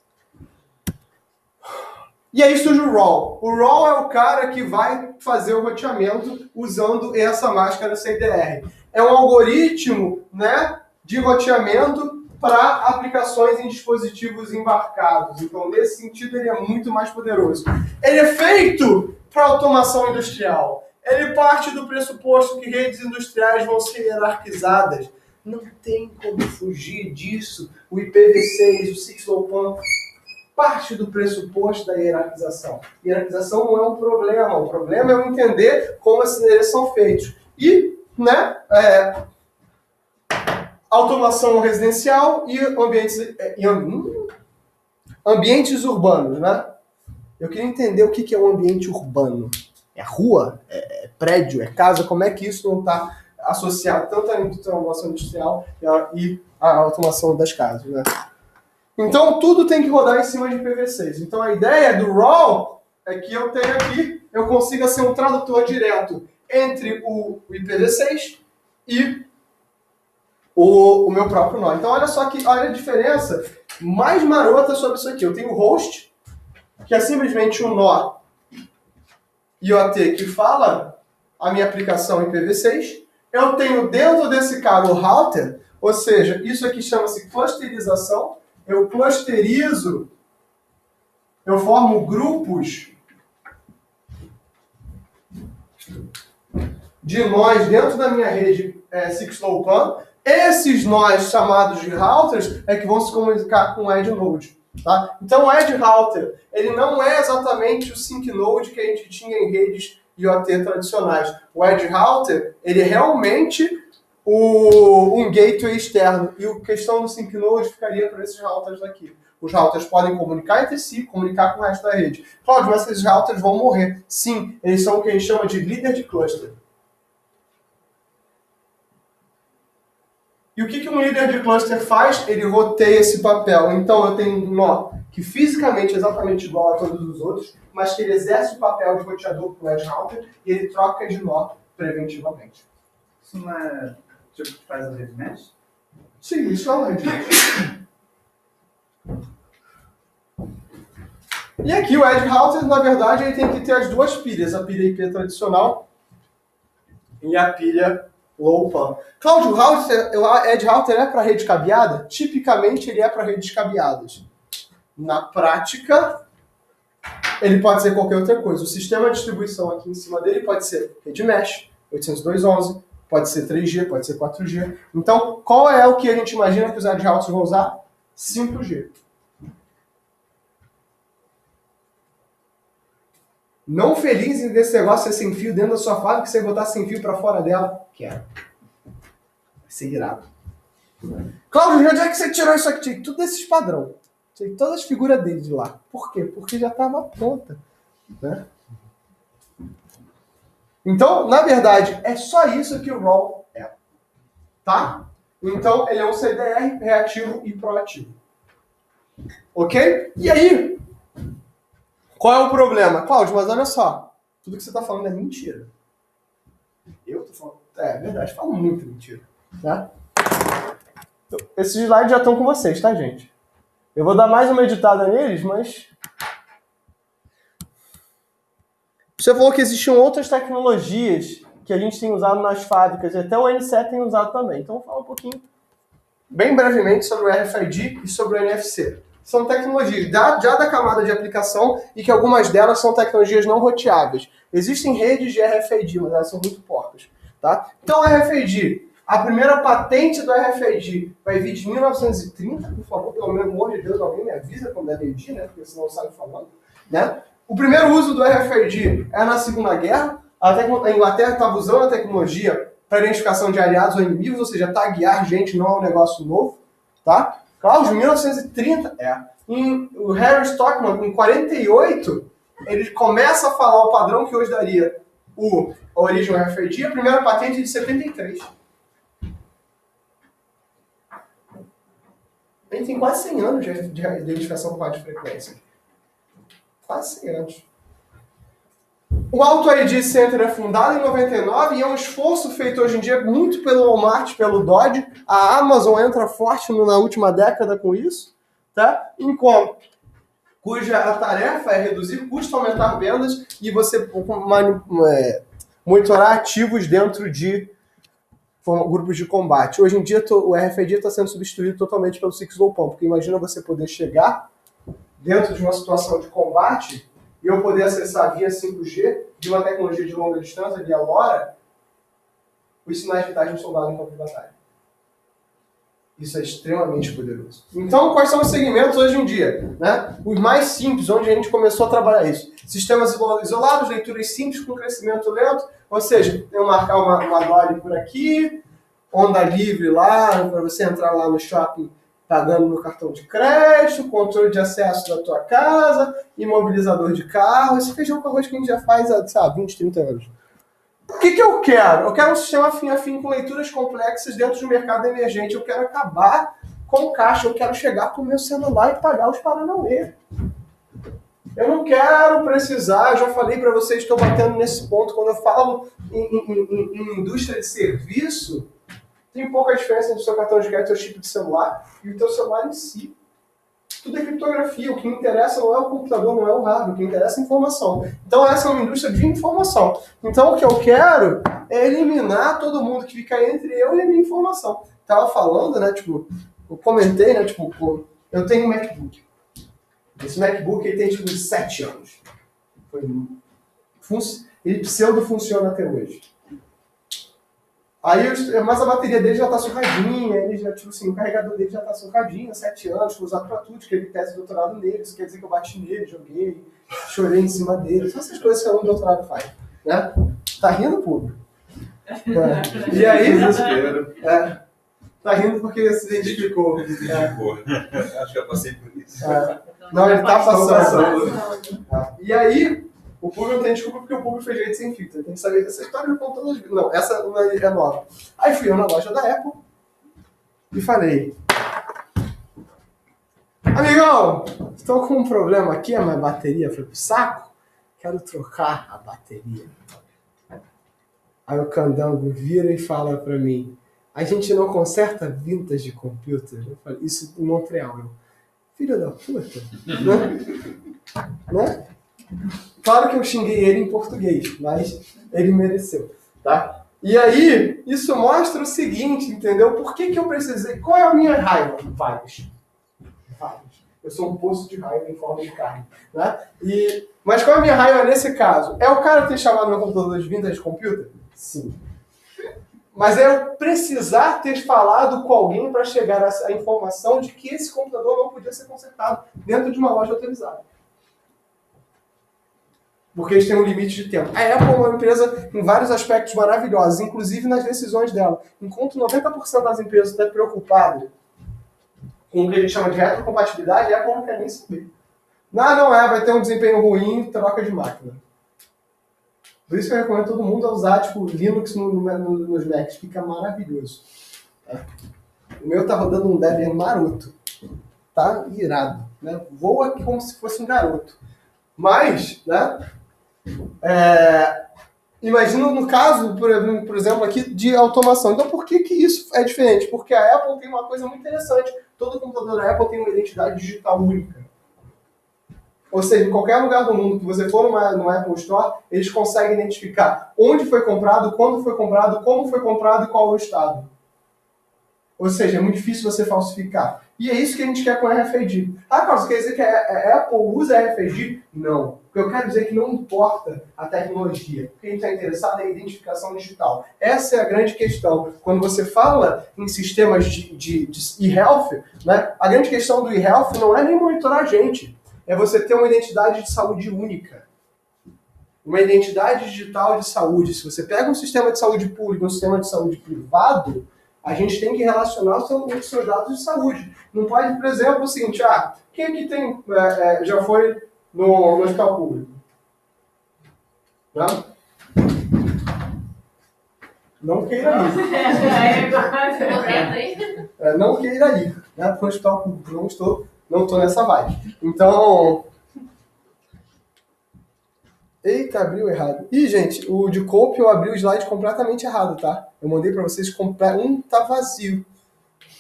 E aí surge o RAW. O RAW é o cara que vai fazer o roteamento usando essa máscara CDR. É um algoritmo, né, de roteamento para aplicações em dispositivos embarcados. Então, nesse sentido, ele é muito mais poderoso. Ele é feito para automação industrial. Ele parte do pressuposto que redes industriais vão ser hierarquizadas. Não tem como fugir disso. O IPv6, o 6LoWPAN, parte do pressuposto da hierarquização. Hierarquização não é um problema. O problema é eu entender como esses endereços são feitos. E né? Automação residencial e ambientes urbanos, né? Eu queria entender o que é um ambiente urbano. É rua? É prédio? É casa? Como é que isso não está associado tanto à automação industrial e à automação das casas, né? Então, tudo tem que rodar em cima de IPv6. Então, a ideia do RAW é que eu tenho aqui, eu consiga ser um tradutor direto entre o IPv6 e o meu próprio nó. Então, olha a diferença mais marota sobre isso aqui. Eu tenho o host, que é simplesmente um nó IoT que fala a minha aplicação IPv6. Eu tenho dentro desse cara o router, ou seja, isso aqui chama-se clusterização. Eu clusterizo, eu formo grupos de nós dentro da minha rede 6LoWPAN. Esses nós chamados de routers é que vão se comunicar com o Edge Node. Tá? Então o Edge Router ele não é exatamente o Sync Node que a gente tinha em redes IoT tradicionais. O Edge Router ele é realmente um gateway externo. E a questão do Sync Node ficaria para esses routers aqui. Os routers podem comunicar entre si, comunicar com o resto da rede. Cláudio, mas esses routers vão morrer. Sim, eles são o que a gente chama de líder de cluster. E o que um líder de cluster faz? Ele roteia esse papel. Então eu tenho um nó que fisicamente é exatamente igual a todos os outros, mas que ele exerce o papel de roteador para o Edge Router e ele troca de nó preventivamente. Isso não é tipo que faz a rede mesh? Sim, isso é uma rede mesh. E aqui o Edge Router, na verdade, ele tem que ter as duas pilhas, a pilha IP tradicional e a pilha LoWPAN. Cláudio, o Edge Router é para rede cabeada? Tipicamente ele é para redes cabeadas. Na prática, ele pode ser qualquer outra coisa. O sistema de distribuição aqui em cima dele pode ser rede mesh, 802.11, pode ser 3G, pode ser 4G. Então, qual é o que a gente imagina que os Edge Routers vão usar? 5G. Não feliz em desse negócio ser sem fio dentro da sua fábrica, que você botar sem fio para fora dela? Quero. Vai ser irado. Cláudio, de onde é que você tirou isso aqui? Tirei tudo desses padrão. Tirei todas as figuras dele de lá. Por quê? Porque já estava pronta. Né? Então, na verdade, é só isso que o RAW é. Tá? Então, ele é um CDR reativo e proativo. Ok? E aí, qual é o problema? Cláudio, mas olha só. Tudo que você está falando é mentira. Eu tô falando... É verdade, falo muito mentira. Tá? Então, esses slides já estão com vocês, tá, gente? Eu vou dar mais uma editada neles, mas... Você falou que existiam outras tecnologias que a gente tem usado nas fábricas, e até o N7 tem usado também. Então, vou falar um pouquinho, bem brevemente, sobre o RFID e sobre o NFC. São tecnologias já da camada de aplicação e que algumas delas são tecnologias não roteáveis. Existem redes de RFID, mas elas são muito porcas. Tá? Então, o RFID, a primeira patente do RFID vai vir de 1930, por favor, pelo amor de Deus, alguém me avisa quando é RFID, né? Porque senão não sabe falando. Né? O primeiro uso do RFID é na Segunda Guerra. A Inglaterra estava usando a tecnologia para identificação de aliados ou inimigos, ou seja, taguear gente não é um negócio novo. Tá? Cláudio, 1930, o Harry Stockman, em 48, ele começa a falar o padrão que hoje daria a origem do RFID, a primeira patente é de 73. A gente tem quase 100 anos de identificação por radiofrequência. Quase 100 anos. O Auto ID Center é fundado em 99 e é um esforço feito hoje em dia muito pelo Walmart, pelo Dodge. A Amazon entra forte na última década com isso, tá? Cuja a tarefa é reduzir custos, aumentar vendas e você monitorar ativos dentro de grupos de combate. Hoje em dia o RFID está sendo substituído totalmente pelo 6LoWPAN, porque imagina você poder chegar dentro de uma situação de combate e eu poder acessar via 5G de uma tecnologia de longa distância, via LoRa, os sinais vitais de um soldado em campo de batalha. Isso é extremamente poderoso. Então, quais são os segmentos hoje em dia? Né? Os mais simples, onde a gente começou a trabalhar isso. Sistemas isolados, leituras simples com crescimento lento, ou seja, eu marcar uma dolly por aqui, onda livre lá, para você entrar lá no shopping pagando no cartão de crédito, controle de acesso da tua casa, imobilizador de carro, esse feijão com arroz que a gente já faz há, sei lá, 20, 30 anos. O que eu quero? Eu quero um sistema fim a fim com leituras complexas dentro de um mercado emergente. Eu quero acabar com caixa. Eu quero chegar com o meu celular e pagar os Paranauê. Eu não quero precisar, já falei para vocês, estou batendo nesse ponto, quando eu falo em indústria de serviço, tem pouca diferença entre o seu cartão de crédito, o seu chip de celular e o teu celular em si. Tudo é criptografia. O que me interessa não é o computador, não é o hardware. O que interessa é a informação. Então, essa é uma indústria de informação. Então, o que eu quero é eliminar todo mundo que fica entre eu e a minha informação. Tava falando, né, tipo, eu comentei, né, tipo, eu tenho um MacBook. Esse MacBook, ele tem, tipo, 7 anos. Ele pseudo funciona até hoje. Aí, mas a bateria dele já tá surradinha, ele já, tipo assim, o carregador dele já tá surradinho, 7 anos, foi usado pra tudo, escrevi tese de doutorado nele, isso quer dizer que eu bati nele, joguei, chorei em cima dele, são essas coisas que aluno de doutorado faz, né? Tá rindo, público? É. E aí... Tá rindo porque se identificou. Acho que eu passei por isso. Não, ele tá passando. E aí... O público não tem desculpa porque o público fez jeito sem fio. Tem que saber essa história de contando as vidas. Não, essa não é nova. Aí fui eu na loja da Apple e falei: amigão, estou com um problema aqui, a minha bateria foi pro saco, quero trocar a bateria. Aí o candango vira e fala pra mim: a gente não conserta vintage de computer? Eu falei: isso em Montreal. Eu, filho da puta, né? Claro que eu xinguei ele em português, mas ele mereceu, tá? E aí, isso mostra o seguinte, entendeu? Por que eu precisei... Qual é a minha raiva? Vários. Eu sou um poço de raiva em forma de carne, né? Mas qual é a minha raiva nesse caso? É o cara ter chamado meu computador de vintage computer? Sim. Mas é eu precisar ter falado com alguém para chegar à informação de que esse computador não podia ser consertado dentro de uma loja autorizada. Porque eles têm um limite de tempo. A Apple é uma empresa em vários aspectos maravilhosos, inclusive nas decisões dela. Enquanto 90% das empresas estão preocupadas com o que a gente chama de retrocompatibilidade, a Apple não quer nem saber. Não, vai ter um desempenho ruim, troca de máquina. Por isso que eu recomendo todo mundo a usar tipo, Linux nos Macs, fica maravilhoso. O meu tá rodando um Debian maroto. Tá irado. Né? Voa como se fosse um garoto. Mas, né? Imagina no caso, por exemplo, aqui de automação. Então, por que isso é diferente? Porque a Apple tem uma coisa muito interessante. Todo computador da Apple tem uma identidade digital única. Ou seja, em qualquer lugar do mundo que você for no Apple Store, eles conseguem identificar onde foi comprado, quando foi comprado, como foi comprado e qual é o estado. Ou seja, é muito difícil você falsificar. E é isso que a gente quer com a RFID. Carlos, quer dizer que a Apple usa a RFID? Não. O que eu quero dizer é que não importa a tecnologia. O que a gente está interessado é a identificação digital. Essa é a grande questão. Quando você fala em sistemas de e-health, né, a grande questão do e-health não é nem monitorar a gente. É você ter uma identidade de saúde única. Uma identidade digital de saúde. Se você pega um sistema de saúde público e um sistema de saúde privado, a gente tem que relacionar os seus dados de saúde. Não pode, por exemplo, o seguinte, quem aqui tem, já foi no hospital público? Não? Não queira ir. Não queira ir, né, para o hospital público. Não estou nessa vibe. Então... Eita, abriu errado. Ih, gente, o de Cope eu abri o slide completamente errado, tá? Eu mandei para vocês comprar. Um tá vazio.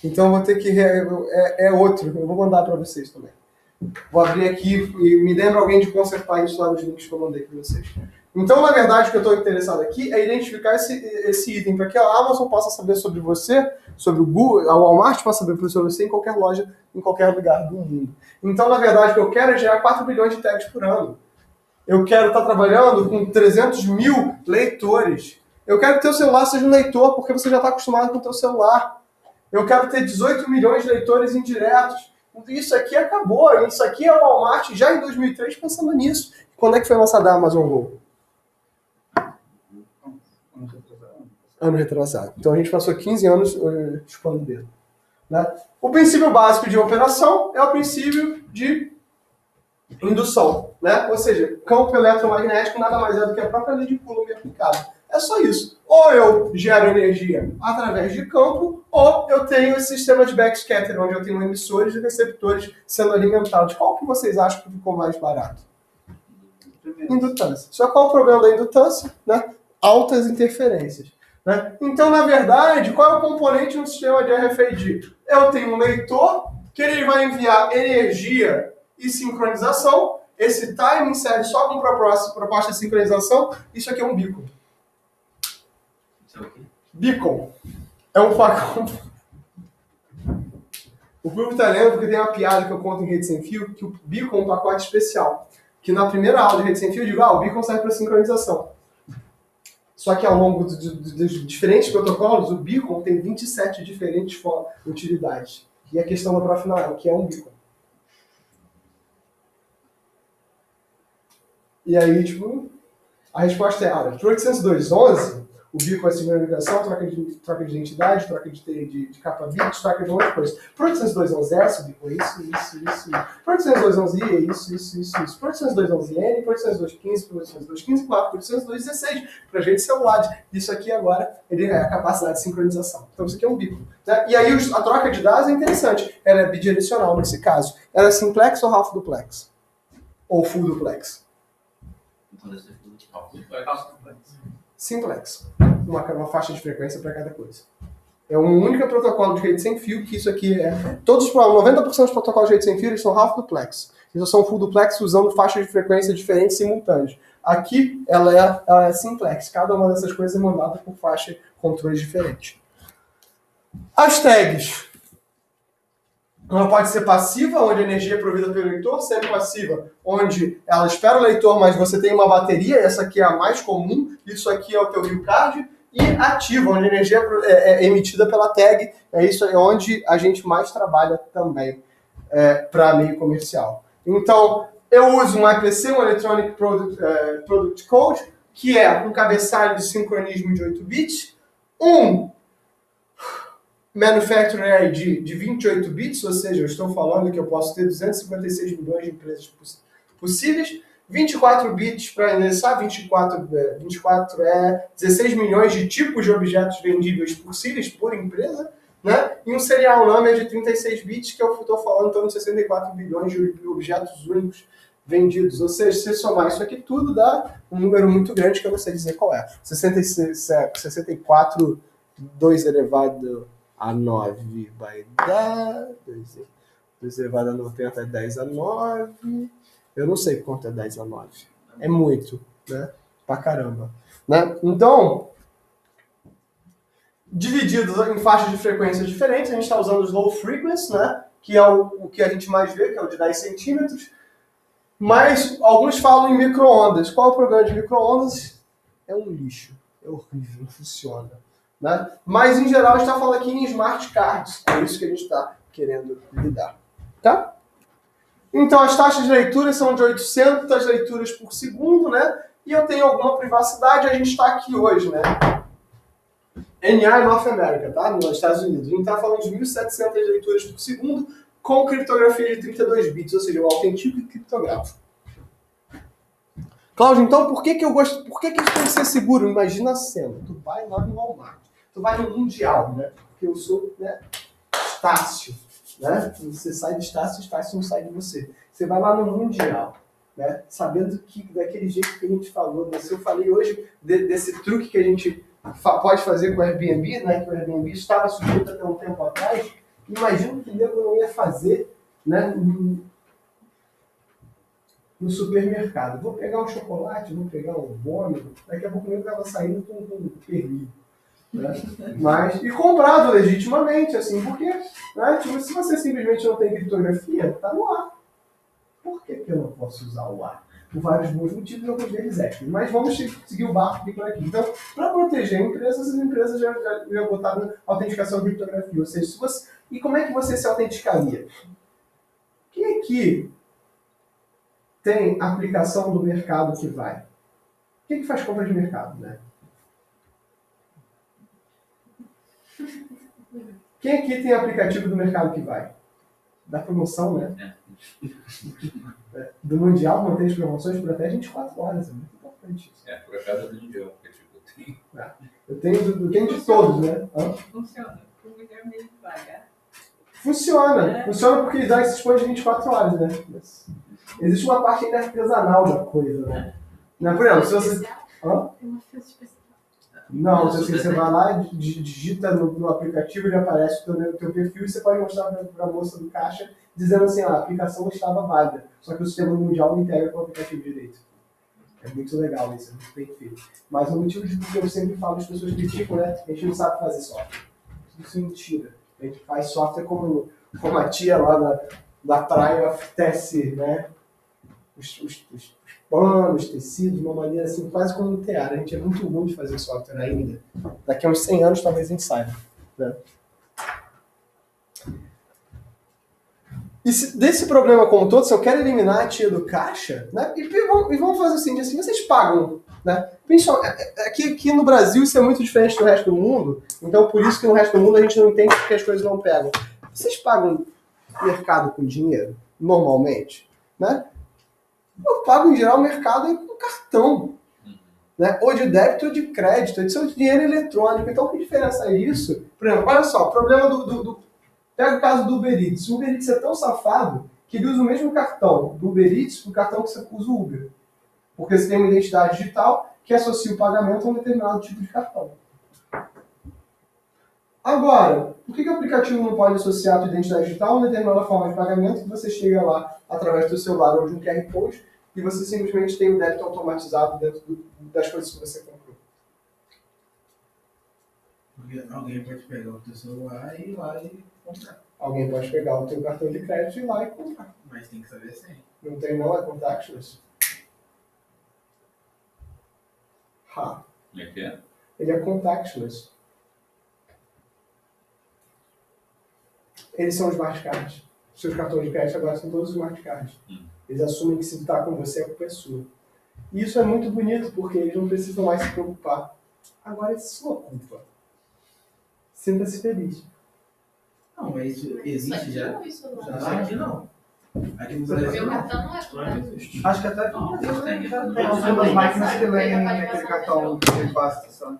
Então eu vou ter que... É outro. Eu vou mandar para vocês também. Vou abrir aqui e me lembra alguém de consertar isso lá nos links que eu mandei para vocês. Então, na verdade, o que eu estou interessado aqui é identificar esse item para que a Amazon possa saber sobre você, sobre o Google, a Walmart possa saber sobre você em qualquer loja, em qualquer lugar do mundo. Então, na verdade, o que eu quero é gerar 4 bilhões de tags por ano. Eu quero estar trabalhando com 300 mil leitores. Eu quero que o teu celular seja um leitor, porque você já está acostumado com o teu celular. Eu quero ter 18 milhões de leitores indiretos. Isso aqui acabou. Isso aqui é o Walmart já em 2003 pensando nisso. Quando é que foi lançada a Amazon Go? Ano retrasado. Então a gente passou 15 anos chupando o dedo. Né? O princípio básico de operação é o princípio de indução. Né? Ou seja, campo eletromagnético nada mais é do que a própria lei de Coulomb aplicada. É só isso. Ou eu gero energia através de campo, ou eu tenho esse sistema de backscatter, onde eu tenho emissores e receptores sendo alimentados. Qual que vocês acham que ficou mais barato? Indutância. Só qual é o problema da indutância? Né? Altas interferências. Né? Então, na verdade, qual é o componente no sistema de RFID? Eu tenho um leitor que ele vai enviar energia e sincronização. Esse timing serve só com proposta de sincronização. Isso aqui é um beacon. Beacon é um facão. O grupo está lendo porque tem uma piada que eu conto em Rede Sem Fio, que o beacon é um pacote especial. Que na primeira aula de Rede Sem Fio eu digo, o beacon serve para sincronização. Só que ao longo dos diferentes protocolos, o beacon tem 27 diferentes utilidades. E a questão da prova final é o que é um beacon. E aí, tipo, a resposta é, para 802.11, o beacon é sincronização, troca de identidade, troca de capa bits, troca de outras coisas. Para 802.11s, o beacon é isso. Para 802.11i é isso. Para 802.11n, para 802.15, para 802.15.4, para 802.16, para gente celular. Isso aqui agora ele é a capacidade de sincronização. Então isso aqui é um beacon. Né? E aí a troca de dados é interessante. Ela é bidirecional nesse caso. Ela é simplex ou half duplex? Ou full duplex? Simplex. Uma faixa de frequência para cada coisa. É um único protocolo de rede sem fio, que isso aqui é... 90% dos protocolos de rede sem fio eles são half duplex. Eles são full duplex usando faixas de frequência diferentes simultâneas. Aqui ela é simplex. Cada uma dessas coisas é mandada por faixa de controles diferentes. As tags. Ela pode ser passiva, onde a energia é provida pelo leitor, semi-passiva, onde ela espera o leitor, mas você tem uma bateria, essa aqui é a mais comum, isso aqui é o teu view card, e ativa, onde a energia é emitida pela tag, isso é onde a gente mais trabalha também para meio comercial. Então, eu uso um IPC, um Electronic Product Code, que é um cabeçalho de sincronismo de 8 bits, um Manufacturer ID de 28 bits, ou seja, eu estou falando que eu posso ter 256 milhões de empresas possíveis, 24 bits para indexar, 24 é 16 milhões de tipos de objetos vendíveis possíveis por empresa, né? E um serial number de 36 bits, que eu estou falando então de 64 bilhões de objetos únicos vendidos. Ou seja, se somar isso aqui tudo, dá um número muito grande que eu não sei dizer qual é. 64, 2 elevado a 9 vai dar... 2 elevado a 90 é 10 a 9... Eu não sei quanto é 10 a 9. É muito, né? Pra caramba. Né? Então, divididos em faixas de frequência diferentes, a gente está usando os low frequency, né? Que é o que a gente mais vê, que é o de 10 centímetros. Mas alguns falam em micro-ondas. Qual é o problema de micro-ondas? É um lixo. É horrível, não funciona. Né? Mas, em geral, a gente está falando aqui em smart cards. É isso que a gente está querendo lidar. Tá? Então, as taxas de leitura são de 800 leituras por segundo, né? E eu tenho alguma privacidade, a gente está aqui hoje, né? NA em North America, tá? Nos Estados Unidos. A gente está falando de 1.700 leituras por segundo com criptografia de 32 bits, ou seja, eu autentico e criptografo. Cláudio, então por que isso tem que ser seguro? Imagina a cena. Tu vai lá no Walmart, tu vai no Mundial, né? Porque eu sou, né, Estácio. Né? Você sai de Estácio não sai de você. Você vai lá no Mundial, né? Sabendo que daquele jeito que a gente falou, né? Se eu falei hoje desse truque que a gente pode fazer com o Airbnb, né? Que o Airbnb estava sujeito até um tempo atrás, imagina que nego não ia fazer, né? No supermercado. Vou pegar um chocolate, vou pegar um bônus, daqui a pouco o nego estava saindo com um perli. Né? Mas, e comprado legitimamente, assim, porque, né, tipo, se você simplesmente não tem criptografia, tá no ar. Por que eu não posso usar o ar? por vários bons motivos, alguns deles éticos. Mas vamos seguir o barco aqui por aqui. Então, para proteger empresas, as empresas já botaram autenticação de criptografia. Ou seja, e como é que você se autenticaria? Quem aqui tem aplicação do mercado que vai? Quem que faz compra de mercado, né? Quem aqui tem aplicativo do mercado que vai? Da promoção, né? Do Mundial, mantém as promoções por até 24 horas. É muito importante isso. Por acaso é do Mundial, porque tipo, Eu tenho de todos, né? Funciona. O Mundial é meio devagar. Funciona. Funciona porque eles dão esses pontos de 24 horas, né? Mas existe uma parte ainda artesanal da coisa, né? Não, por exemplo, se você... Hã? Tem uma fila especial. Não, se você vai lá, digita no aplicativo, ele aparece o teu perfil e você pode mostrar para a moça do caixa dizendo assim, a aplicação estava válida. Só que o sistema mundial não integra com o aplicativo direito. É muito legal isso, é muito bem feito. Mas o motivo de que eu sempre falo, as pessoas criticam, né? A gente não sabe fazer software. Isso é mentira. A gente faz software como a tia lá da praia tece, né? Os panos, tecidos, de uma maneira assim, quase como um teatro. A gente é muito ruim de fazer software ainda. Daqui a uns 100 anos talvez a gente saiba. Né? E desse problema como todo, se eu quero eliminar a tia do caixa, né? E vamos fazer assim, vocês pagam, né? Aqui no Brasil isso é muito diferente do resto do mundo, então por isso que no resto do mundo a gente não entende porque as coisas não pegam. Vocês pagam mercado com dinheiro, normalmente, né? Eu pago em geral o mercado com cartão, né? Ou de débito ou de crédito, isso é dinheiro eletrônico. Então que diferença é isso? Por exemplo, olha só, o problema pega o caso do Uber Eats. O Uber Eats é tão safado que ele usa o mesmo cartão do Uber Eats para o cartão que você usa o Uber. Porque você tem uma identidade digital que associa o pagamento a um determinado tipo de cartão. Agora, por que o aplicativo não pode associar a sua identidade digital a uma determinada forma de pagamento que você chega lá através do celular ou de um QR Code e você simplesmente tem o débito automatizado dentro das coisas que você comprou? Alguém pode pegar o teu celular e ir lá e comprar. Alguém pode pegar o teu cartão de crédito e ir lá e comprar. Mas tem que saber sem. Não tem não, é contactless. como é que é? Ele é contactless. Eles são os smart cards. Seus cartões de crédito agora são todos smart cards. Eles assumem que se está com você, a culpa é sua. E isso é muito bonito, porque eles não precisam mais se preocupar. Agora é sua culpa. Sinta-se feliz. Não, mas isso existe já. Isso Já aqui não. Aqui no Meu Brasil. cartão não é. Acho que até Não, já tem. tem algumas máquinas que leem aquele cartão de pasta só.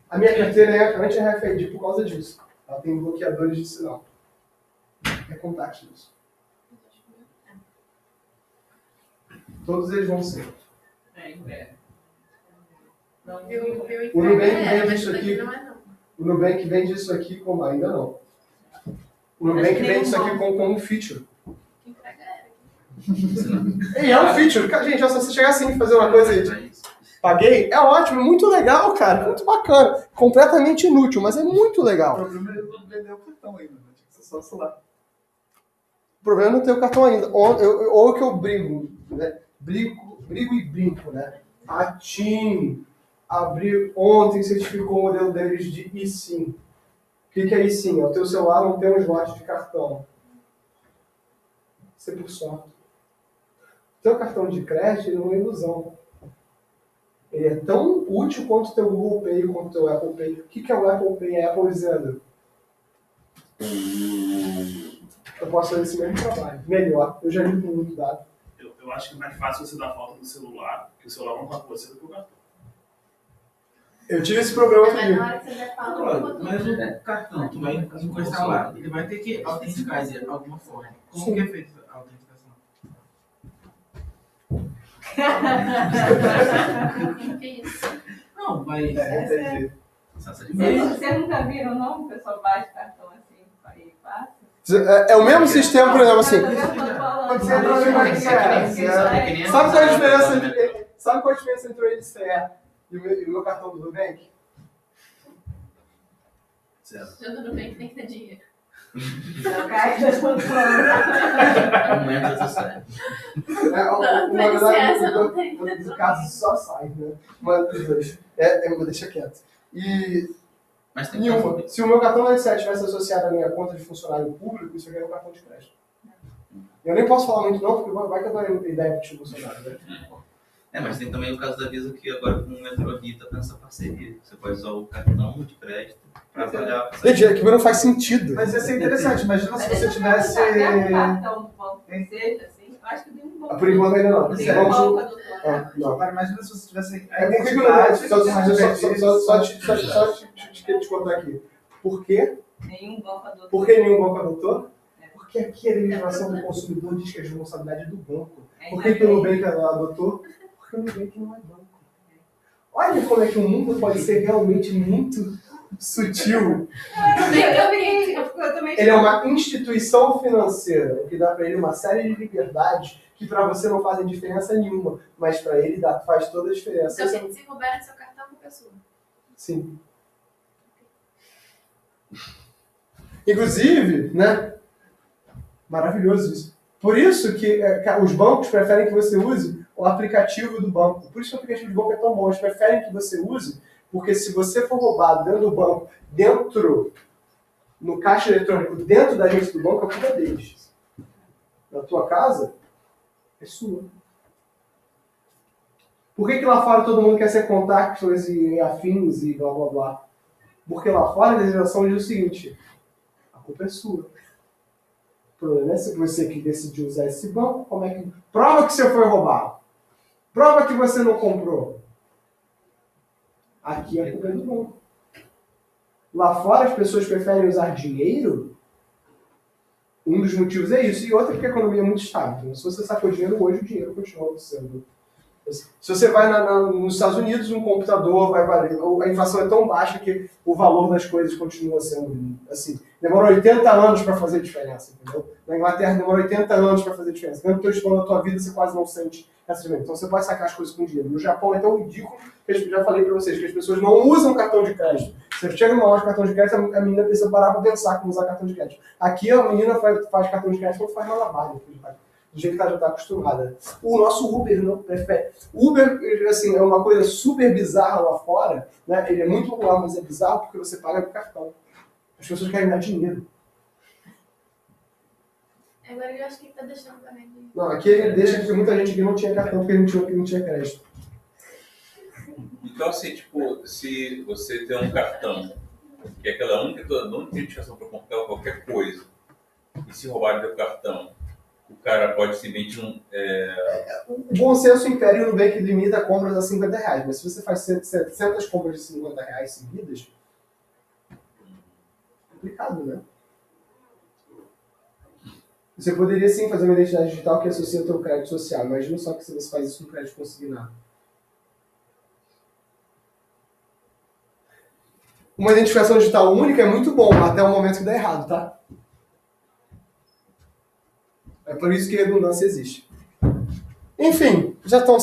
A minha carteira é anti-RFID por causa disso. Ela tem bloqueadores de sinal. É contactless. Todos eles vão ser. O Nubank vende isso aqui. O Nubank vende isso aqui como ainda não. O Nubank vende isso aqui como um feature. E é um feature. Gente, se você chegar assim e fazer uma coisa aí, paguei, é ótimo, muito legal, cara, muito bacana. Completamente inútil, mas é muito O legal. problema é não vender o cartão ainda, né? Tinha que ser só o celular. O problema é não ter o cartão ainda. Ou que eu brigo, né? Brigo e brinco, né? A TIM ontem certificou o modelo deles de eSIM. O que é eSIM? É o teu celular não ter um slot de cartão. Isso é por sorte. O teu cartão de crédito ele é uma ilusão. Ele é tão útil quanto o teu Google Pay, quanto o teu Apple Pay. O que é o Apple Pay? É a Apple dizendo: eu posso fazer esse mesmo trabalho. Melhor. Eu já li com muito dado. Eu acho que é mais fácil você dar falta do celular, que o celular não tá com você do que o cartão. Eu tive esse problema outro Mas dia. na hora que você vai falar, Claro, mas o cartão, tu vai encostar lá, ele vai ter que autenticar de alguma forma. Como que é feita a autenticação? o que é isso? Não, vai. Entendi. Vocês nunca viram, não? O pessoal bate cartão assim e passa? É o mesmo sistema, por exemplo, assim. Quando você entra no Nubank, Sabe qual é a diferença entre o NCE e o meu cartão do Nubank? Jogando bem que tem que ter dinheiro. Não cai das Amanhã tá tudo certo. Uma licença, não verdade, tem. do caso só sai, né? Uma dos dois. Deixa quieto. E Mas tem nenhuma. Se o meu cartão da R7 tivesse associado à minha conta de funcionário público, isso aqui era um cartão de crédito. Eu nem posso falar muito não, porque vai que eu dou ideia pro Bolsonaro, né? Mas tem também o caso da Visa que agora com o Metrô Rio tá nessa parceria. Você pode usar o cartão de crédito para pagar. Gente, aquilo não faz sentido. Mas ia ser interessante, imagina se você tivesse. um cartão do banco que seja, assim, eu acho que tem um banco. Por enquanto ainda não. Tem um banco adotor. Não. Agora, imagina se você tivesse. É por que eu não só te contar aqui. Por quê? Nenhum banco adotor. Por que nenhum banco adotou? Porque aqui a legislação do consumidor diz que é responsabilidade do banco. Por que o Nubank adotou? Porque o Nubank não é banco. Olha como é que o mundo pode ser realmente muito sutil. Eu também Ele é uma instituição financeira, o que dá para ele uma série de liberdades que para você não fazem diferença nenhuma, mas para ele faz toda a diferença. Então, se roubarem seu cartão, a pessoa. Sim. Inclusive, né? Maravilhoso isso. Por isso que os bancos preferem que você use o aplicativo do banco. Por isso que o aplicativo do banco é tão bom. Eles preferem que você use, porque se você for roubado dentro do banco, no caixa eletrônico, dentro da agência do banco, a culpa é deles. Na tua casa, é sua. Por que lá fora todo mundo quer ser contactless e afins e blá blá blá? Porque lá fora a legislação diz o seguinte: a culpa é sua. O problema é se você que decidiu usar esse banco, como é que. Prova que você foi roubado. Prova que você não comprou. Aqui a culpa é do banco. Lá fora as pessoas preferem usar dinheiro. Um dos motivos é isso. E outro é porque a economia é muito estável. Então, se você sacou dinheiro hoje, o dinheiro continua sendo. Se você vai nos Estados Unidos, um computador vai valer. A inflação é tão baixa que o valor das coisas continua sendo assim. Demorou 80 anos para fazer diferença, entendeu? Na Inglaterra demorou 80 anos para fazer diferença. Mesmo que eu estou na tua vida, você quase não sente essa diferença. Então você pode sacar as coisas com dinheiro. No Japão é tão ridículo que eu já falei para vocês que as pessoas não usam cartão de crédito. Você chega numa loja de cartão de crédito, a menina precisa parar para pensar como usar cartão de crédito. Aqui a menina faz cartão de crédito quando faz malabar. Do jeito que ela já está acostumada. O nosso Uber não prefere. Uber, assim, é uma coisa super bizarra lá fora, né? Ele é muito popular, mas é bizarro porque você paga com cartão. As pessoas querem dar dinheiro. Agora eu acho que ele tá deixando também de... Não, aqui ele deixa porque muita gente aqui não tinha cartão porque não tinha crédito. Então, assim, tipo, se você tem um cartão, que é aquela única identificação para comprar qualquer coisa, e se roubarem teu cartão, o cara pode simplesmente O bom senso impera e o Nubank limita compras a R$50, mas se você faz 700 compras de R$50 seguidas, é complicado, né? Você poderia sim fazer uma identidade digital que associa ao teu crédito social. Imagina só que se você faz isso no crédito consignado. Uma identificação digital única é muito bom, até o momento que dá errado, tá? É por isso que a redundância existe. Enfim, já estão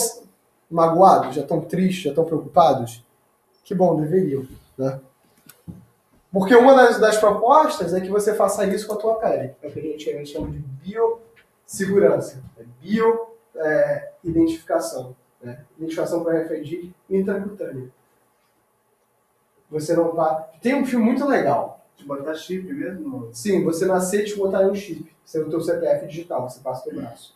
magoados? Já estão tristes? Já estão preocupados? Que bom, deveriam, né? Porque uma das propostas é que você faça isso com a tua pele. É o que a gente chama de biossegurança. Identificação. Né? Identificação por RFID intracutânea. Você não vai... Tem um filme muito legal. De botar chip mesmo? Sim, você nascer e te botar em um chip. Você o teu CPF digital, você passa o teu braço.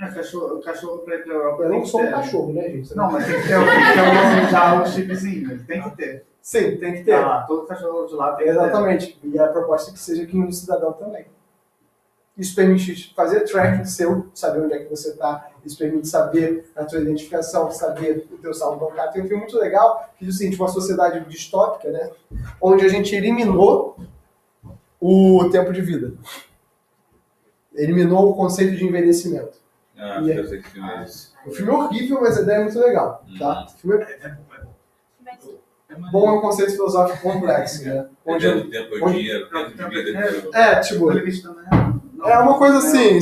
O cachorro para ir para a Europa. Eu não sou um cachorro, né, gente? Não, mas tem que ter já um chipzinho. Tem que ter. Sim, tem que ter. Ah, todo cachorro de lá tem que ter. Exatamente. E a proposta é que seja aqui no cidadão também. Isso permite fazer tracking seu, saber onde é que você está. Isso permite saber a tua identificação, saber o teu saldo bancário. Tem um filme muito legal que diz o seguinte, uma sociedade distópica, né? Onde a gente eliminou o tempo de vida. Eliminou o conceito de envelhecimento. eu sei que filme é esse. O filme é horrível, mas a ideia é muito legal. Tá? O filme é bom, é um conceito filosófico complexo, né? Onde o tempo é o dinheiro, o tempo de vida é tipo... É uma coisa assim,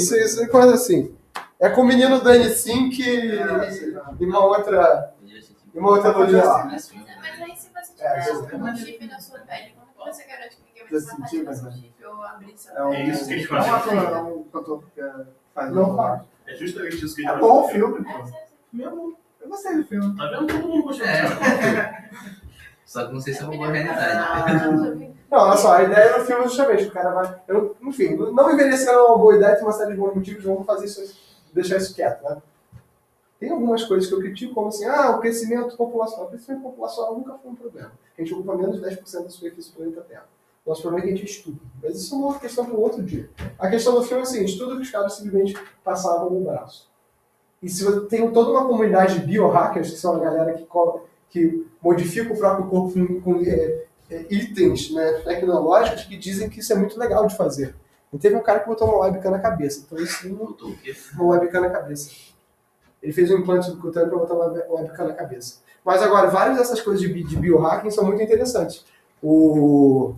coisa assim. É com o menino do N5 e uma outra loja lá. Mas aí se você tiver um chip na sua pele, como que você garante que ninguém Justin Timberlake. É isso que eles É um fazem. ator, é um cantor que faz Não um- faz. É justamente isso que eles É fazem. bom o filme, pô. Meu, Eu gostei do filme. tá vendo? Todo mundo gostou. Só que não sei se é uma boa realidade. Não, olha só, a ideia do filme é justamente, o cara vai. Enfim, não envelhecer é uma boa ideia, tem uma série de bons motivos, vamos fazer isso, deixar isso quieto, né? Tem algumas coisas que eu critico, como assim, o crescimento populacional. O crescimento populacional nunca foi um problema. A gente ocupa menos de 10% da superfície do planeta Terra. O nosso problema é que a gente estuda. Mas isso é uma questão para um outro dia. A questão do filme é assim, estudo que os caras simplesmente passavam no braço. E se você tem toda uma comunidade de biohackers, que são a galera que modifica o próprio corpo com itens, né, tecnológicos, que dizem que isso é muito legal de fazer. E teve um cara que botou uma webcam na cabeça. Então isso não Botou o quê? uma webcam na cabeça. Ele fez um implante subcutâneo para botar uma webcam na cabeça. Mas agora, várias dessas coisas de biohacking são muito interessantes. O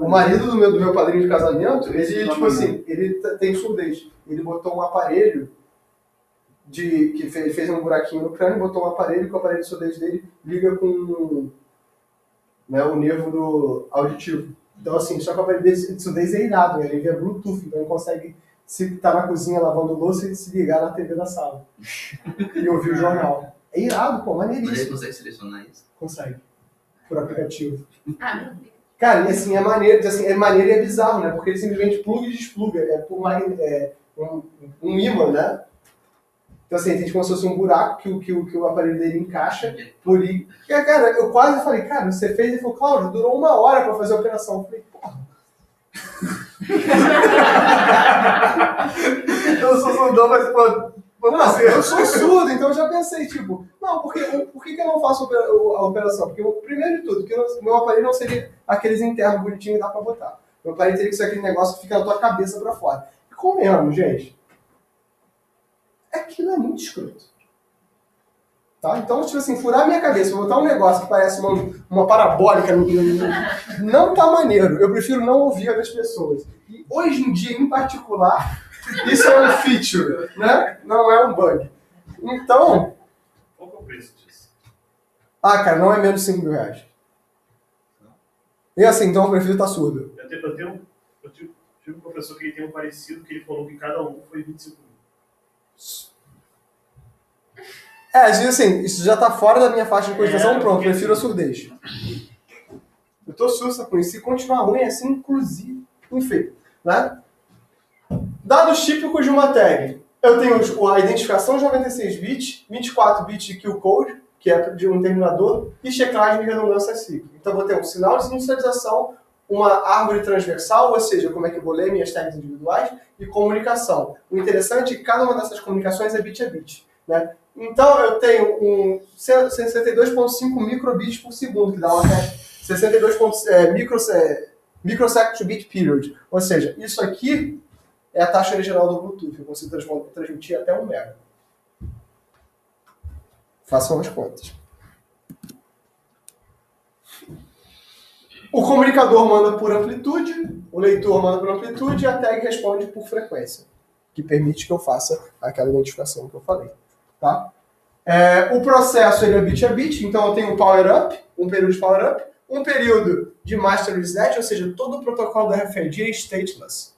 marido do meu padrinho de casamento, ele, tipo assim, ele tem surdez. Ele botou um aparelho que fez um buraquinho no crânio, botou um aparelho que o aparelho de surdez dele liga com o nervo auditivo. Então, assim, só que o aparelho de surdez é irado, né? Ele via Bluetooth, então ele consegue, se tá na cozinha lavando louça, ele se ligar na TV da sala e ouvir o jornal. É irado, pô, Mas ele maneiríssimo. consegue selecionar isso? Consegue, por aplicativo. Ah, Cara, e assim, é maneiro e é bizarro, né? Porque ele simplesmente pluga e despluga, um ímã, né? Então assim, tem como se fosse um buraco que o aparelho dele encaixa por aí. Cara, eu quase falei, cara, você fez? Ele falou, Cláudio, durou 1 hora pra fazer a operação. Eu falei, porra. Eu sou surdo, mas pô, vamos Não, fazer. eu sou surdo, então eu já pensei, tipo, por que eu não faço a operação? Porque, primeiro de tudo, que o meu aparelho não seria aqueles internos bonitinhos que dá pra botar. Meu aparelho teria que ser aquele negócio que fica na tua cabeça pra fora. E comemos, gente. Aquilo é muito escroto. Tá? Então, tipo assim, furar minha cabeça, botar um negócio que parece uma parabólica, não tá maneiro. Eu prefiro não ouvir outras pessoas. E hoje em dia, em particular, isso é um feature, né? Não é um bug. Então, Qual que é o preço disso? cara, não é menos de 5 mil reais. E assim, então eu prefiro estar surdo. Eu tive um professor que ele tem um parecido, que ele falou que cada um foi 25 mil. Assim, isso já tá fora da minha faixa de cogitação, pronto, prefiro a surdez. Eu tô sussa com isso. Se continuar ruim assim, inclusive, enfim, né? Dados típicos de uma tag. Eu tenho a identificação de 96 bits, 24 bits de kill code, que é de um terminador, e checagem de redundância cíclica. Então, eu vou ter um sinal de inicialização, uma árvore transversal, ou seja, como é que eu vou ler minhas tags individuais, e comunicação. O interessante é que cada uma dessas comunicações é bit a bit, né? Então, eu tenho um 62.5 microbits por segundo, que dá uma 62 microsecond to bit period. Ou seja, isso aqui é a taxa original do Bluetooth. Eu consigo transmitir até 1 mega. Façam as contas. O comunicador manda por amplitude, o leitor manda por amplitude e a tag responde por frequência, que permite que eu faça aquela identificação que eu falei. Tá? O processo ele é bit a bit, então eu tenho um power up, um período de power up, um período de master reset, ou seja, todo o protocolo da RFID é stateless.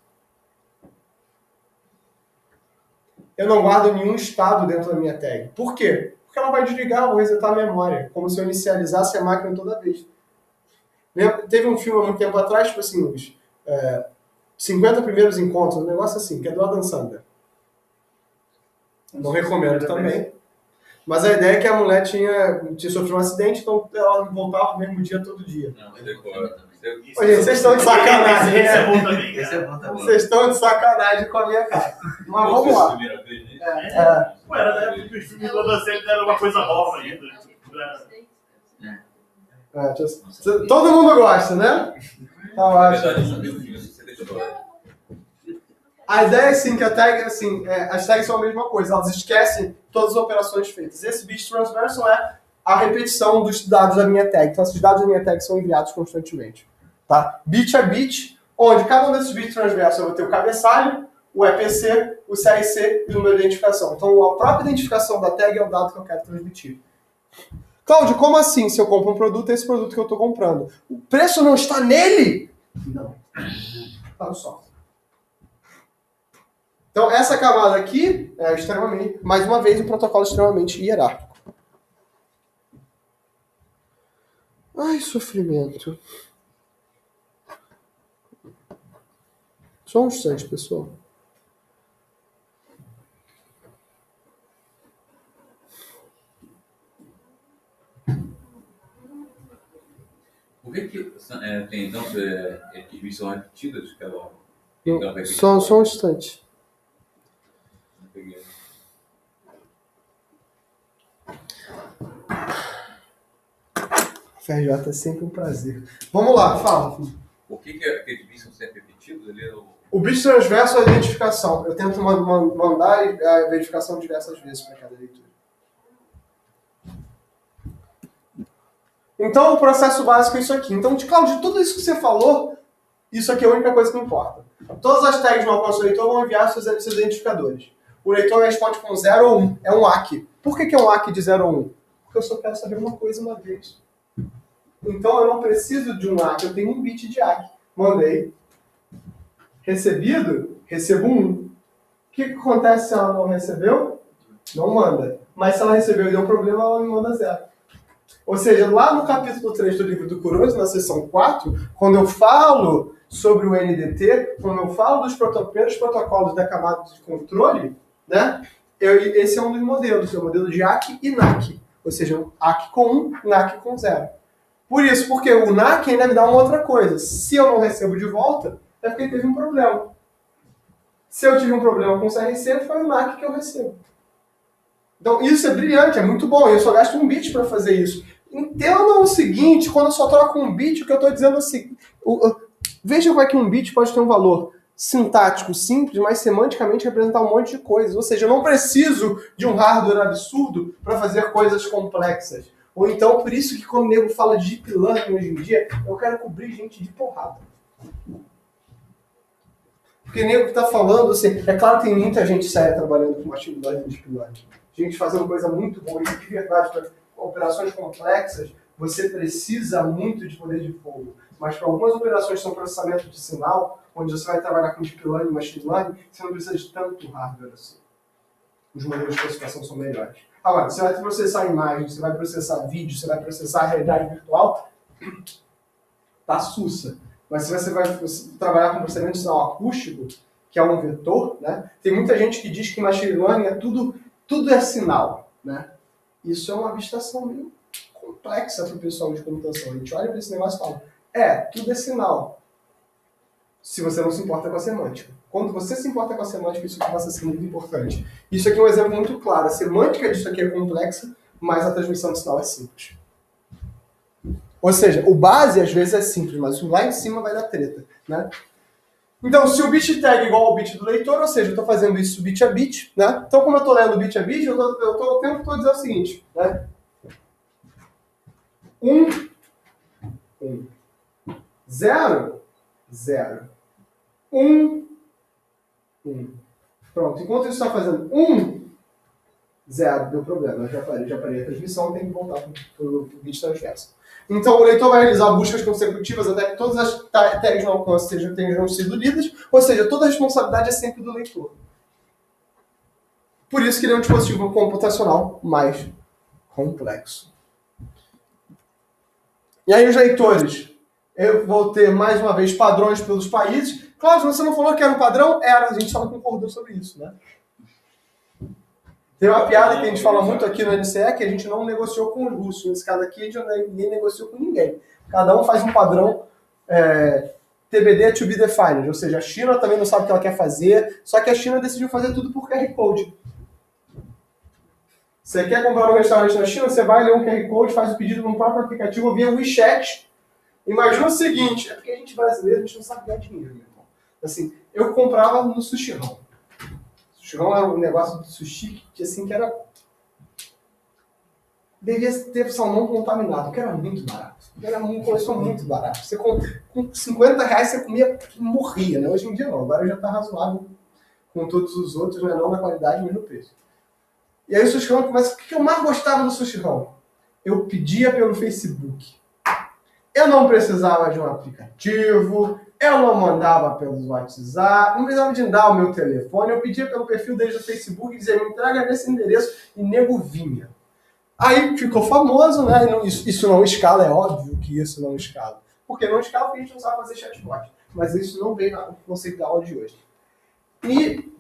Eu não guardo nenhum estado dentro da minha tag. Por quê? Porque ela vai desligar, vou resetar a memória, como se eu inicializasse a máquina toda vez. Teve um filme há muito tempo atrás, tipo assim, os 50 primeiros encontros, um negócio assim, que é do Adam Sandler. Não recomendo também. Mas a ideia é que a mulher tinha sofrido um acidente, então ela voltava no mesmo dia, todo dia. Não, decora. Ô, gente, vocês estão de sacanagem. Esse é bom também. Esse é bom também. Vocês estão de sacanagem com a minha cara. Mas vamos lá. Primeira vez, né? Pô, era na época que os filmes do Adam Sandler eram uma coisa nova ainda. Tipo, Todo mundo gosta, né? Tá Na ótimo. verdade, não viu o filme, você deixou. A ideia é assim, que a tag, assim, as tags são a mesma coisa, elas esquecem todas as operações feitas. Esse bit transversal é a repetição dos dados da minha tag. Então, esses dados da minha tag são enviados constantemente. Tá? Bit a bit, onde cada um desses bits transversos eu vou ter o cabeçalho, o EPC, o CRC e o número de identificação. Então, a própria identificação da tag é o dado que eu quero transmitir. Cláudio, como assim? Se eu compro um produto, é esse produto que eu estou comprando. O preço não está nele? Não. Está no software. Então, essa camada aqui é extremamente, mais uma vez, um protocolo extremamente hierárquico. Ai, sofrimento. Só um instante, pessoal. Por que tem então equipes são repetidas? Só um instante. Não peguei. FRJ é sempre um prazer. Vamos lá, fala. Por que aqueles bits são sempre repetidos? O bit transverso é a identificação. Eu tento mandar a verificação diversas vezes para cada leitura. Então, o processo básico é isso aqui. Então, Cláudio, de tudo isso que você falou, isso aqui é a única coisa que importa. Todas as tags no alcance do leitor vão enviar seus identificadores. O leitor responde com 0 ou 1. É um ACK. Por que é um ACK de 0 ou 1? Porque eu só quero saber uma coisa uma vez. Então, eu não preciso de um ACK. Eu tenho um bit de ACK. Mandei. Recebido? Recebo 1. O que acontece se ela não recebeu? Não manda. Mas se ela recebeu e deu problema, ela me manda 0. Ou seja, lá no capítulo 3 do livro do Kuroso, na seção 4, quando eu falo sobre o NDT, quando eu falo dos primeiros protocolos da camada de controle, né, esse é um dos modelos, é o modelo de ACK e NACK. Ou seja, ACK com 1, NACK com 0. Por isso, porque o NACK ainda me dá uma outra coisa. Se eu não recebo de volta, é porque teve um problema. Se eu tive um problema com o CRC, foi o NACK que eu recebo. Então, isso é brilhante, é muito bom. Eu só gasto um bit para fazer isso. Entendam o seguinte, quando eu só troco um bit, o que eu estou dizendo é o seguinte. Veja como é que um bit pode ter um valor sintático simples, mas semanticamente representar um monte de coisas. Ou seja, eu não preciso de um hardware absurdo para fazer coisas complexas. Ou então, por isso que quando o nego fala de deep learning hoje em dia, eu quero cobrir gente de porrada. Porque o nego está falando assim, é claro que tem muita gente séria trabalhando com machine learning e deep learning. Gente fazendo coisa muito boa, e de verdade, para operações complexas, você precisa muito de poder de fogo. Mas para algumas operações que são processamento de sinal, onde você vai trabalhar com deep learning e machine learning, você não precisa de tanto hardware assim. Os modelos de classificação são melhores. Agora, você vai processar imagem, você vai processar vídeo, você vai processar a realidade virtual, tá sussa. Mas se você vai trabalhar com processamento de sinal acústico, que é um vetor, né? Tem muita gente que diz que machine learning é tudo é sinal, né? Isso é uma abstração meio complexa para o pessoal de computação. A gente olha para esse negócio e fala, tudo é sinal. Se você não se importa com a semântica. Quando você se importa com a semântica, isso passa a ser muito importante. Isso aqui é um exemplo muito claro. A semântica disso aqui é complexa, mas a transmissão de sinal é simples. Ou seja, o base às vezes é simples, mas lá em cima vai dar treta, né? Então, se o bit tag é igual ao bit do leitor, ou seja, eu estou fazendo isso bit a bit, né? Então, como eu estou lendo bit a bit, eu estou o tempo todo dizendo o seguinte, né? 1, 0, 0. 1, 1. Pronto, enquanto isso está fazendo 1, 0, deu problema. Eu já parei a transmissão, tem que voltar para o bit transverso. Então, o leitor vai realizar buscas consecutivas até que todas as tags no alcance tenham sido lidas, ou seja, toda a responsabilidade é sempre do leitor. Por isso que ele é um dispositivo computacional mais complexo. E aí, os leitores, eu vou ter, mais uma vez, padrões pelos países. Claro, você não falou que era um padrão? Era, a gente só não concordou sobre isso, né? Tem uma piada que a gente fala muito aqui no NCE, que a gente não negociou com os russos. Nesse caso aqui, ninguém negociou com ninguém. Cada um faz um padrão TBD to be defined. Ou seja, a China também não sabe o que ela quer fazer, só que a China decidiu fazer tudo por QR Code. Você quer comprar um restaurante na China, você vai ler um QR Code, faz o pedido no próprio aplicativo via WeChat. Imagina o seguinte, é porque a gente brasileiro, a gente não sabe ganhar dinheiro, meu irmão. Assim, eu comprava no Sushirão. Sushirão era um negócio de sushi que era... Devia ter salmão contaminado, que era muito barato. Começou muito barato. Você com 50 reais você comia e morria, né? Hoje em dia não, agora já está razoável com todos os outros, né? Não na qualidade, mas no preço. E aí o Sushirão começa... O que eu mais gostava do Sushirão? eu pedia pelo Facebook. Eu não precisava de um aplicativo, eu não mandava pelo WhatsApp, não precisava de dar o meu telefone, eu pedia pelo perfil deles do Facebook e dizia, me entrega nesse endereço, e nego vinha. Aí ficou famoso, né? Isso não escala, é óbvio que isso não escala. Porque não escala porque a gente não sabe fazer chatbot. Mas isso não vem no conceito da aula de hoje. E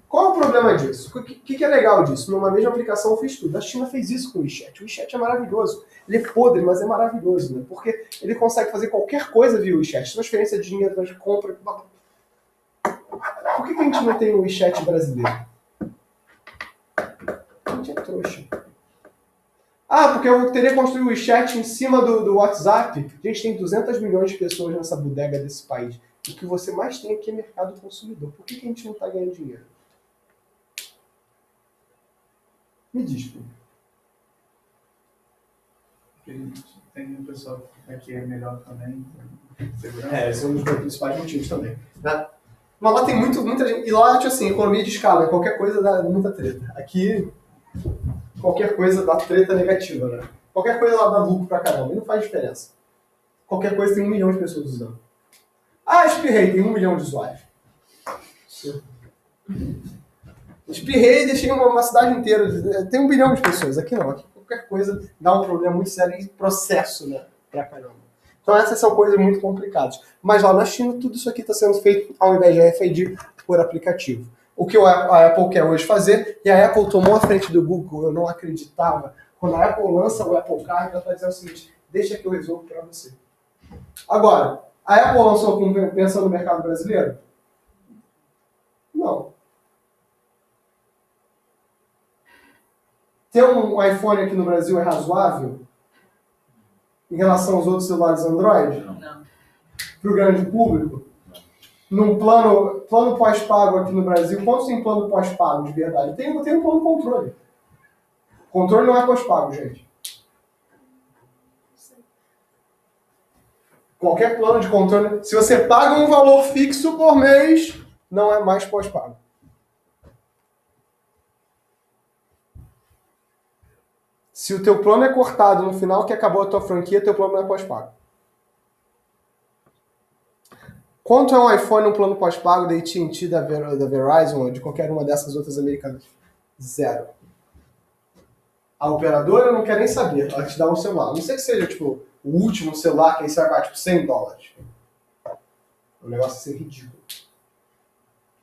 qual é o problema disso? O que é legal disso? Numa mesma aplicação eu fiz tudo. A China fez isso com o WeChat. O WeChat é maravilhoso. Ele é podre, mas é maravilhoso, né? Porque ele consegue fazer qualquer coisa via WeChat. Transferência de dinheiro, compra... Por que a gente não tem o WeChat brasileiro? A gente é trouxa. Ah, porque eu teria construído o WeChat em cima do WhatsApp. Gente, tem 200 milhões de pessoas nessa bodega desse país. O que você mais tem aqui é mercado consumidor. Por que a gente não está ganhando dinheiro? Me diz, pô. Tem um pessoal que é melhor também. Segurança. Esse é um dos principais motivos também. Né? Mas lá tem muita gente. E lá, tipo assim, economia de escala. Qualquer coisa dá muita treta. Aqui, qualquer coisa dá treta negativa, né? Qualquer coisa lá dá lucro pra caramba. E não faz diferença. Qualquer coisa tem 1 milhão de pessoas usando. Ah, espirrei, tem 1 milhão de usuários. Espirrei e deixei uma cidade inteira. Tem 1 bilhão de pessoas. Aqui não. Aqui qualquer coisa dá um problema muito sério em processo, né? Pra caramba. Então essas são coisas muito complicadas. Mas lá na China, tudo isso aqui está sendo feito, ao invés de RFID, por aplicativo. O que a Apple quer hoje fazer, e a Apple tomou a frente do Google, eu não acreditava. Quando a Apple lança o Apple Car, ela vai dizer o seguinte, deixa que eu resolvo para você. Agora, a Apple lançou pensando no mercado brasileiro? Não. Ter um iPhone aqui no Brasil é razoável? Em relação aos outros celulares Android? Não. Para o grande público? Num plano pós-pago aqui no Brasil, quantos tem plano pós-pago de verdade? Tem um plano controle. Controle não é pós-pago, gente. Qualquer plano de controle, se você paga um valor fixo por mês, não é mais pós-pago. Se o teu plano é cortado no final que acabou a tua franquia, teu plano não é pós-pago. Quanto é um iPhone um plano pós-pago da AT&T, da Verizon ou de qualquer uma dessas outras americanas? 0. A operadora não quer nem saber, ela te dá um celular. Não sei que seja tipo o último celular que aí você vai pagar tipo $100. O negócio assim ridículo.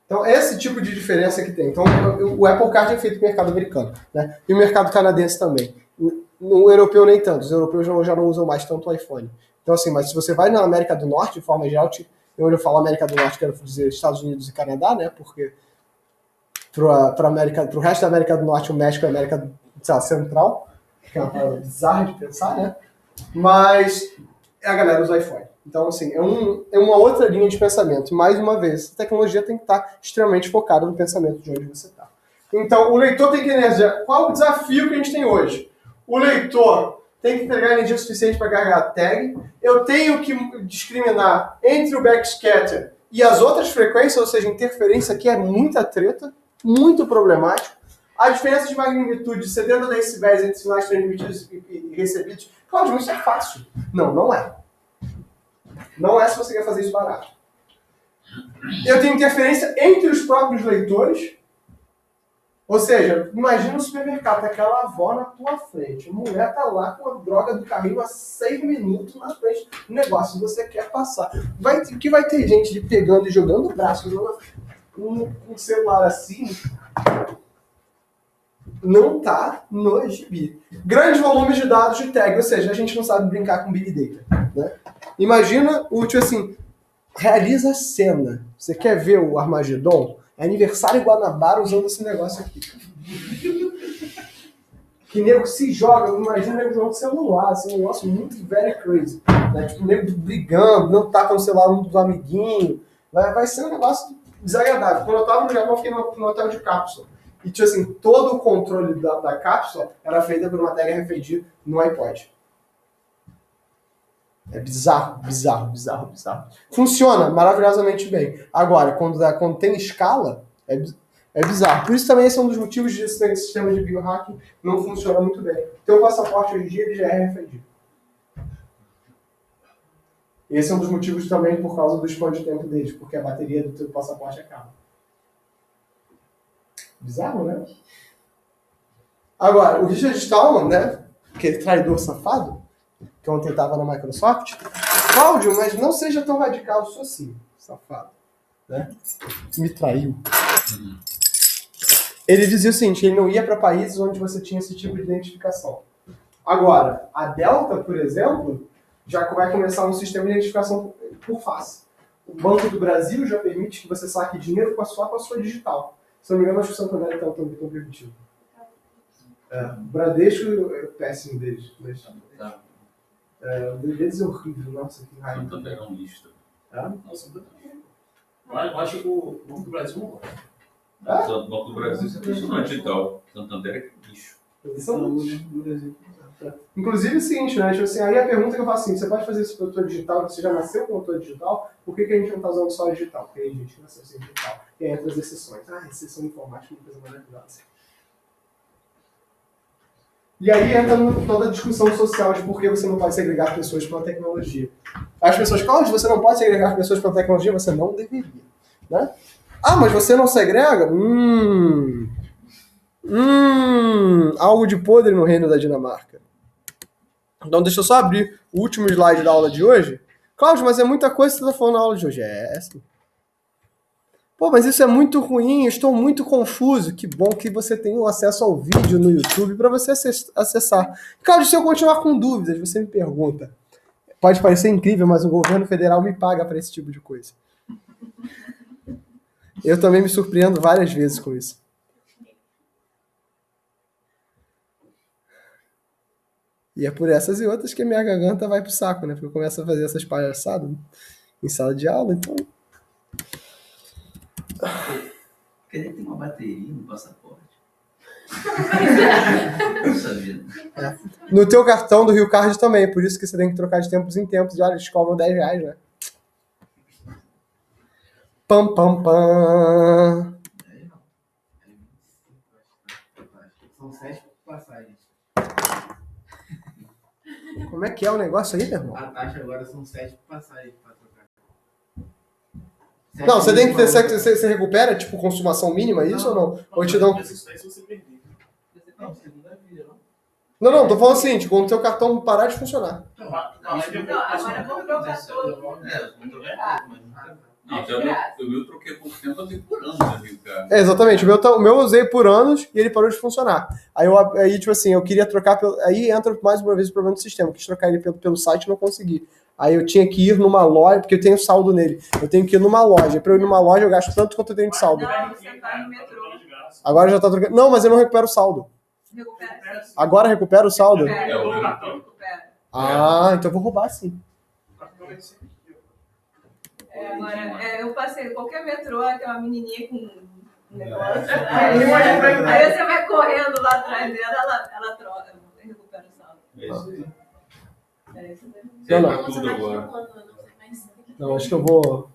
Então, esse tipo de diferença que tem. Então, o Apple Card é feito no mercado americano, né? E o mercado canadense também. No europeu nem tanto. Os europeus já não usam mais tanto o iPhone. Então, assim, mas se você vai na América do Norte, de forma geral, eu falo América do Norte, quero dizer Estados Unidos e Canadá, né? Porque pro resto da América do Norte, o México é a América, sei lá, Central, que é uma palavra bizarra de pensar, né? Mas a galera usa iPhone. Então, assim, é uma outra linha de pensamento. E, mais uma vez, a tecnologia tem que estar extremamente focada no pensamento de onde você está. Então, o leitor tem que energia. Qual o desafio que a gente tem hoje? O leitor tem que entregar energia suficiente para carregar a tag. Eu tenho que discriminar entre o backscatter e as outras frequências, ou seja, interferência, que é muita treta, muito problemático. A diferença de magnitude de 70 decibéis entre sinais transmitidos e recebidos, Cláudio, isso é fácil. Não é. Não é se você quer fazer isso barato. Eu tenho interferência entre os próprios leitores. Ou seja, imagina no supermercado, aquela avó na tua frente. A mulher tá lá com a droga do carrinho há 6 minutos na frente do negócio que você quer passar. Vai ter gente pegando e jogando o braço com um celular assim. Não tá no gibi. Grandes volumes de dados de tag, ou seja, a gente não sabe brincar com Big Data, né? Imagina o tipo assim, realiza a cena. Você quer ver o Armagedon? É aniversário em Guanabara usando esse negócio aqui. Que nego se joga, imagina nego jogando celular, assim, um negócio muito very crazy. Né? Tipo, nego brigando, não tá com o celular um dos amiguinhos. Vai ser um negócio desagradável. Quando eu tava no Japão, eu fiquei no hotel de cápsula. E, tipo assim, todo o controle da cápsula era feito por uma tag RFID no iPod. É bizarro. Funciona maravilhosamente bem. Agora, quando tem escala, É bizarro. Por isso também esse é um dos motivos de esse sistema de biohacking não funciona muito bem. Teu passaporte hoje em dia ele já é RFID. Esse é um dos motivos também por causa do span de tempo deles, porque a bateria do teu passaporte acaba. Bizarro, né? Agora, o Richard Stallman, né? Aquele traidor safado, que ontem estava na Microsoft. Cláudio, mas não seja tão radical, sou assim, safado. Né? Me traiu. Ele dizia o seguinte, ele não ia para países onde você tinha esse tipo de identificação. Agora, a Delta, por exemplo, já vai começar um sistema de identificação por face. O Banco do Brasil já permite que você saque dinheiro só com a sua digital. Se não me engano, acho que o Santander está tão permitido. O Bradesco é péssimo deles. O deles é horrível. Nossa, que raiva. Santander é um lixo. Nossa, eu acho que o Banco do Brasil não gosta. O Banco do Brasil é impressionante e tal. Santander é lixo. Eles são do Brasil. Inclusive é o seguinte, né? Tipo assim, aí a pergunta que eu faço assim, você pode fazer isso pelo tua digital, você já nasceu com a tua digital, por que a gente não está usando só a digital? Porque aí a gente nasceu sem digital. E aí entra as exceções. Exceção informática é uma coisa maravilhosa. E aí entra toda a discussão social de por que você não pode segregar pessoas pela tecnologia. As pessoas, Cláudio, você não pode segregar pessoas pela tecnologia, você não deveria. Né? Mas você não segrega? Algo de podre no reino da Dinamarca. Então deixa eu só abrir o último slide da aula de hoje. Cláudio, mas é muita coisa que você está falando na aula de hoje. É, sim. Pô, mas isso é muito ruim, eu estou muito confuso. Que bom que você tem o acesso ao vídeo no YouTube para você acessar. Cláudio, se eu continuar com dúvidas, você me pergunta. Pode parecer incrível, mas o governo federal me paga para esse tipo de coisa. Eu também me surpreendo várias vezes com isso. E é por essas e outras que a minha garganta vai pro saco, né? Porque eu começo a fazer essas palhaçadas em sala de aula, então... Queria ter uma bateria no passaporte. Não sabia. No teu cartão do Rio Card também, por isso que você tem que trocar de tempos em tempos. E olha, eles cobram R$10, né? Pam, pam, pam. São 7 passagens. Como é que é o negócio aí, meu irmão? A taxa agora são 7 passagens para trocar. Não, você tem que ter... Você recupera, tipo, consumação mínima, isso ou não? Ou te dão... Isso aí se você perder. Não, segunda via, não? Não, tô falando assim, quando o teu cartão parar de funcionar. Não, mas eu Não, agora vamos trocar todo. Não, eu troquei por tempo, eu tenho por anos, né, cara? Exatamente, o meu eu usei por anos e ele parou de funcionar. Aí tipo assim, eu queria trocar, aí entra mais uma vez o problema do sistema, eu quis trocar ele pelo site e não consegui. Aí eu tinha que ir numa loja, porque eu tenho saldo nele, eu tenho que ir numa loja. Pra eu ir numa loja eu gasto tanto quanto eu tenho de saldo. Não, você tá no metrô. Agora já tá trocando. Não, mas eu não recupero o saldo. Recupera. Agora recupera o saldo? Recupera. Então eu vou roubar sim. Agora, eu passei qualquer metrô, tem uma menininha com um negócio. Aí você vai correndo lá atrás dela, ela troca, recupera o saldo. É isso aí. É isso mesmo. Não. Tudo agora. Não, acho que eu vou...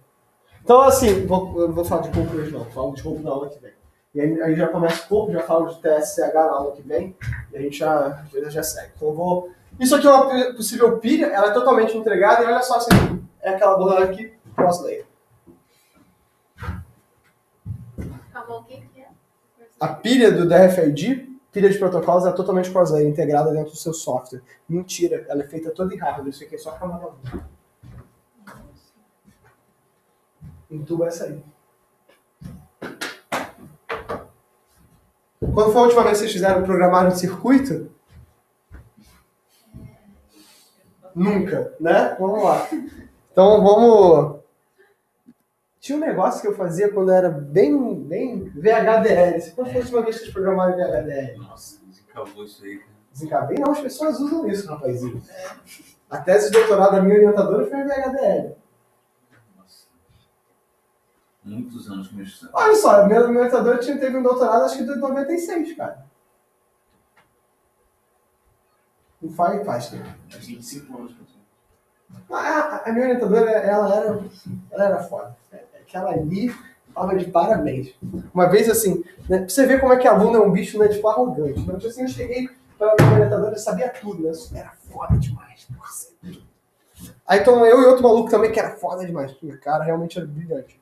Então, assim, eu não vou falar de corpo hoje não, falo de corpo na aula que vem. E aí já começa o corpo, já falo de TSCH na aula que vem, e a gente já segue. Então eu vou... Isso aqui é uma possível pilha, ela é totalmente entregada, e olha só, assim, é aquela borra aqui, cross layer. Calma, o que é? A pilha do RFID, pilha de protocolos, é totalmente cross layer, integrada dentro do seu software. Mentira, ela é feita toda em hardware, isso aqui é só camada 1. Entuba essa aí. Quando foi a última vez que vocês fizeram programar um circuito? Nunca, né? Vamos lá. Então vamos... Tinha um negócio que eu fazia quando era bem VHDL. Quando foi a última vez que vocês programaram VHDL? Nossa, desencavou isso aí, cara. Desencavei? Não, as pessoas usam isso, rapazinho. A tese de doutorado da minha orientadora foi em VHDL. Nossa. Muitos anos que mexendo. Olha só, minha orientadora teve um doutorado, acho que de 96, cara. Não faz tempo. 25 anos. A minha orientadora, ela era foda. Aquela ali, Tava de parabéns. Uma vez, assim, né, pra você ver como é que aluno é um bicho, né, tipo, arrogante. Mas, assim, eu cheguei para a minha orientadora, eu sabia tudo, né? Era foda demais. Nossa. Aí, então, eu e outro maluco também, que era foda demais. O cara realmente era brilhante.